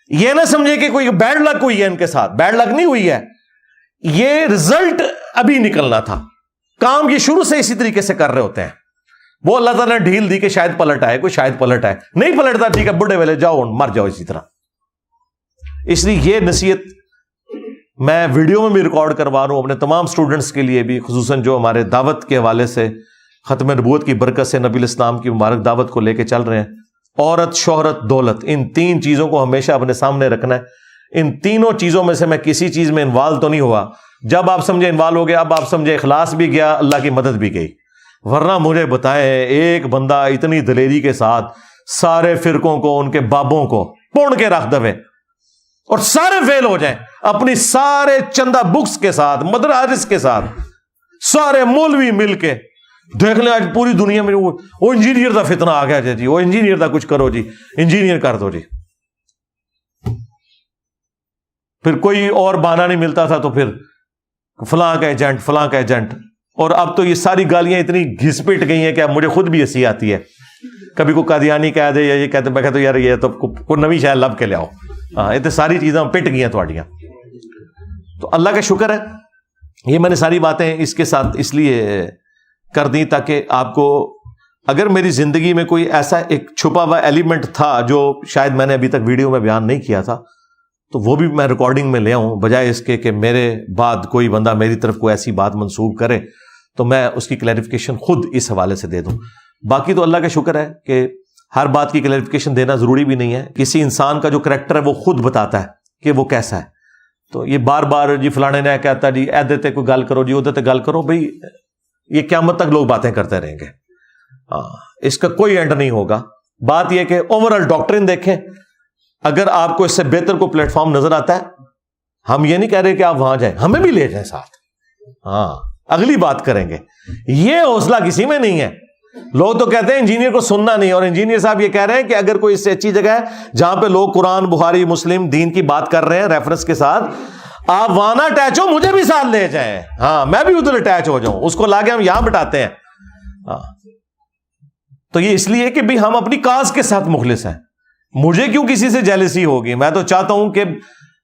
یہ نہ سمجھے کہ کوئی بیڈ لک ہوئی ہے ان کے ساتھ, بیڈ لک نہیں ہوئی ہے, یہ رزلٹ ابھی نکلنا تھا. کام یہ شروع سے اسی طریقے سے کر رہے ہوتے ہیں. وہ اللہ تعالیٰ نے ڈھیل دی کہ شاید پلٹ آئے, کوئی شاید پلٹ آئے, نہیں پلٹتا ٹھیک ہے, بڑھے ویلے جاؤ مر جاؤ اسی طرح. اس لیے یہ نصیحت میں ویڈیو میں بھی ریکارڈ کروا رہا ہوں اپنے تمام سٹوڈنٹس کے لیے بھی, خصوصاً جو ہمارے دعوت کے حوالے سے ختم نبوت کی برکت سے نبی الاسلام کی مبارک دعوت کو لے کے چل رہے ہیں. عورت, شہرت, دولت, ان 3 چیزوں کو ہمیشہ اپنے سامنے رکھنا ہے. ان تینوں چیزوں میں سے میں کسی چیز میں انوالو تو نہیں ہوا. جب آپ سمجھے انوالو ہو گیا, اب آپ سمجھے اخلاص بھی گیا, اللہ کی مدد بھی گئی. ورنہ مجھے بتائیں ایک بندہ اتنی دلیری کے ساتھ سارے فرقوں کو, ان کے بابوں کو پون کے رکھ دوے اور سارے فیل ہو جائیں, اپنی سارے چندہ بکس کے ساتھ، مدارس کے ساتھ، سارے مولوی مل کے دیکھ لیں آج پوری دنیا میں وہ انجینئر دا فتنہ آ گیا جی، وہ انجینئر دا کچھ کرو جی، انجینئر کر دو جی. پھر کوئی اور بہانہ نہیں ملتا تھا تو پھر فلاں کا ایجنٹ، فلاں کا ایجنٹ. اور اب تو یہ ساری گالیاں اتنی گھس پٹ گئی ہیں کہ اب مجھے خود بھی ہنسی آتی ہے. کبھی کوئی قادیانی کہہ دے یا یہ کہتے، میں کہتا ہوں یار یہ تو کوئی نوی شاید لب کے لے آؤ. ہاں یہ تو ساری چیزیں پٹ گئی ہیں تھوڑیاں. تو اللہ کا شکر ہے، یہ میں نے ساری باتیں اس کے ساتھ اس لیے کر دی تاکہ آپ کو، اگر میری زندگی میں کوئی ایسا ایک چھپا ہوا ایلیمنٹ تھا جو شاید میں نے ابھی تک ویڈیو میں بیان نہیں کیا تھا، تو وہ بھی میں ریکارڈنگ میں لے آؤں، بجائے اس کے کہ میرے بعد کوئی بندہ میری طرف کوئی ایسی بات منسوب کرے تو میں اس کی کلیریفیکیشن خود اس حوالے سے دے دوں. باقی تو اللہ کا شکر ہے کہ ہر بات کی کلیریفیکیشن دینا ضروری بھی نہیں ہے. کسی انسان کا جو کریکٹر ہے وہ خود بتاتا ہے کہ وہ کیسا ہے. تو یہ بار بار جی فلانے نے کہتا جی ایدے تے کوئی گل کرو جی ادھر تے گل کرو، بھائی یہ قیامت تک لوگ باتیں کرتے رہیں گے. اس کا کوئی اینڈ نہیں ہوگا. بات یہ کہ اوورآل ڈاکٹرن دیکھیں، اگر آپ کو اس سے بہتر کوئی پلیٹ فارم نظر آتا ہے، ہم یہ نہیں کہہ رہے کہ آپ وہاں جائیں، ہمیں بھی لے جائیں ساتھ. ہاں اگلی بات کریں گے. یہ حوصلہ کسی میں نہیں ہے. لوگ تو کہتے ہیں انجینئر کو سننا نہیں، اور انجینئر صاحب یہ کہہ رہے ہیں کہ اگر کوئی اس سے اچھی جگہ ہے جہاں پہ لوگ قرآن، بخاری، مسلم، دین کی بات کر رہے ہیں ریفرنس کے ساتھ، آپ وہاں نہ اٹیچ ہو، مجھے بھی ساتھ لے جائیں. ہاں میں بھی ادھر اٹیچ ہو جاؤں، اس کو لا کے ہم یہاں بٹاتے ہیں. ہاں تو یہ اس لیے کہ بھی ہم اپنی کاز کے ساتھ مخلص ہیں. مجھے کیوں کسی سے جیلسی ہوگی؟ میں تو چاہتا ہوں کہ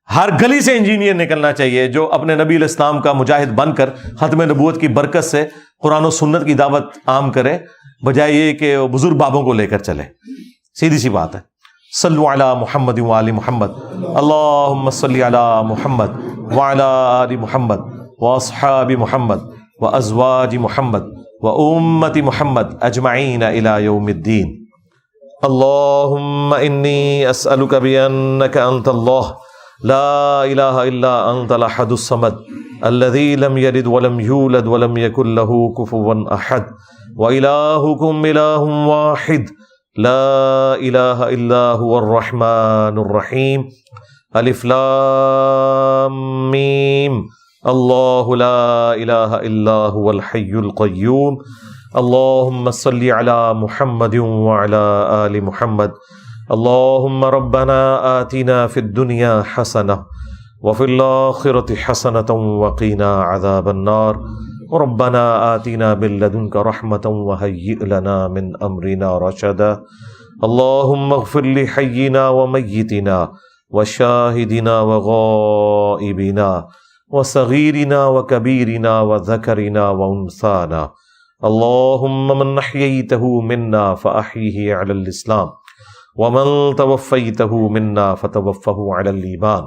ہر گلی سے انجینئر نکلنا چاہیے جو اپنے نبی علیہ السلام کا مجاہد بن کر ختم نبوت کی برکت سے قرآن و سنت کی دعوت عام کرے، بجائے یہ کہ بزرگ بابوں کو لے کر چلے. سیدھی سی بات ہے. صلو علی محمد وآل محمد، اللہم صلی علی محمد وعلی آل محمد واصحاب محمد وازواج محمد وامت محمد اجمعین الی یوم الدین. اللہم انی اسألک بانک انت اللہ لا الہ الا انت الاحد الصمد الذی لم یلد ولم یولد ولم یکن له کفوا احد وإلہکم الہ واحد لا الہ الا هو الرحمن الرحیم. الف لام میم. اللہ لا الہ الا هو الحی القیوم. اللہم صلی علی محمد وعلی آل محمد. اللہم ربنا آتنا فی الدنیا حسنہ وفی الآخرۃ حسنۃ وقنا عذاب النار. ربنا آتنا من لدنک رحمۃ وہیئ لنا من امرنا رشدا. اللہم اغفر لحینا ومیتنا وشاہدنا وغائبنا وصغیرنا وکبیرنا وذکرنا وانثانا. اللہم من احییتہ منا فاحیہ علی الاسلام ومن توفیتہ منا فتوفہ علی الایمان.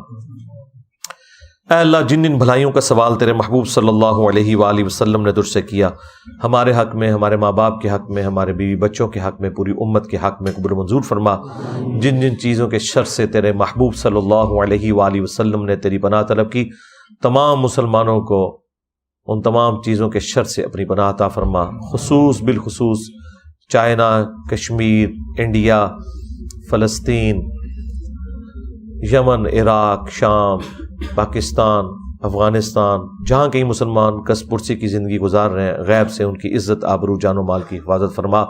اے اللہ، جن جن بھلائیوں کا سوال تیرے محبوب صلی اللہ علیہ وآلہ وسلم نے تجھ سے کیا، ہمارے حق میں، ہمارے ماں باپ کے حق میں، ہمارے بیوی بچوں کے حق میں، پوری امت کے حق میں قبول منظور فرما. جن جن چیزوں کے شر سے تیرے محبوب صلی اللہ علیہ وآلہ وسلم نے تیری پناہ طلب کی، تمام مسلمانوں کو ان تمام چیزوں کے شر سے اپنی پناہ عطا فرما. بالخصوص چائنا، کشمیر، انڈیا، فلسطین، یمن، عراق، شام، پاکستان، افغانستان، جہاں کئی مسلمان کس پرسی کی زندگی گزار رہے ہیں، غیب سے ان کی عزت، آبرو، جان و مال کی حفاظت فرما.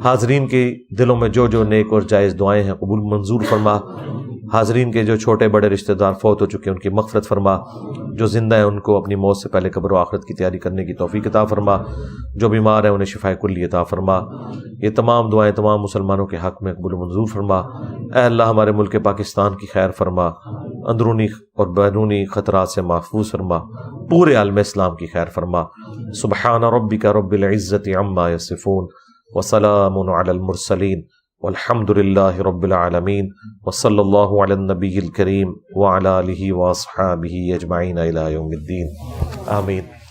حاضرین کے دلوں میں جو جو نیک اور جائز دعائیں ہیں قبول منظور فرما. حاضرین کے جو چھوٹے بڑے رشتہ دار فوت ہو چکے ان کی مغفرت فرما. جو زندہ ہیں ان کو اپنی موت سے پہلے قبر و آخرت کی تیاری کرنے کی توفیق عطا فرما. جو بیمار ہیں انہیں شفائے کلی عطا فرما. یہ تمام دعائیں تمام مسلمانوں کے حق میں قبول منظور فرما. اے اللہ، ہمارے ملک پاکستان کی خیر فرما، اندرونی اور بیرونی خطرات سے محفوظ فرما، پورے عالم اسلام کی خیر فرما. سبحان ربک رب العزت عما یصفون وسلام علی المرسلین والحمد للہ رب العالمین وصلی اللہ علی النبی الکریم وعلی آلہ واصحابہ اجمعین الی یوم الدین. آمین.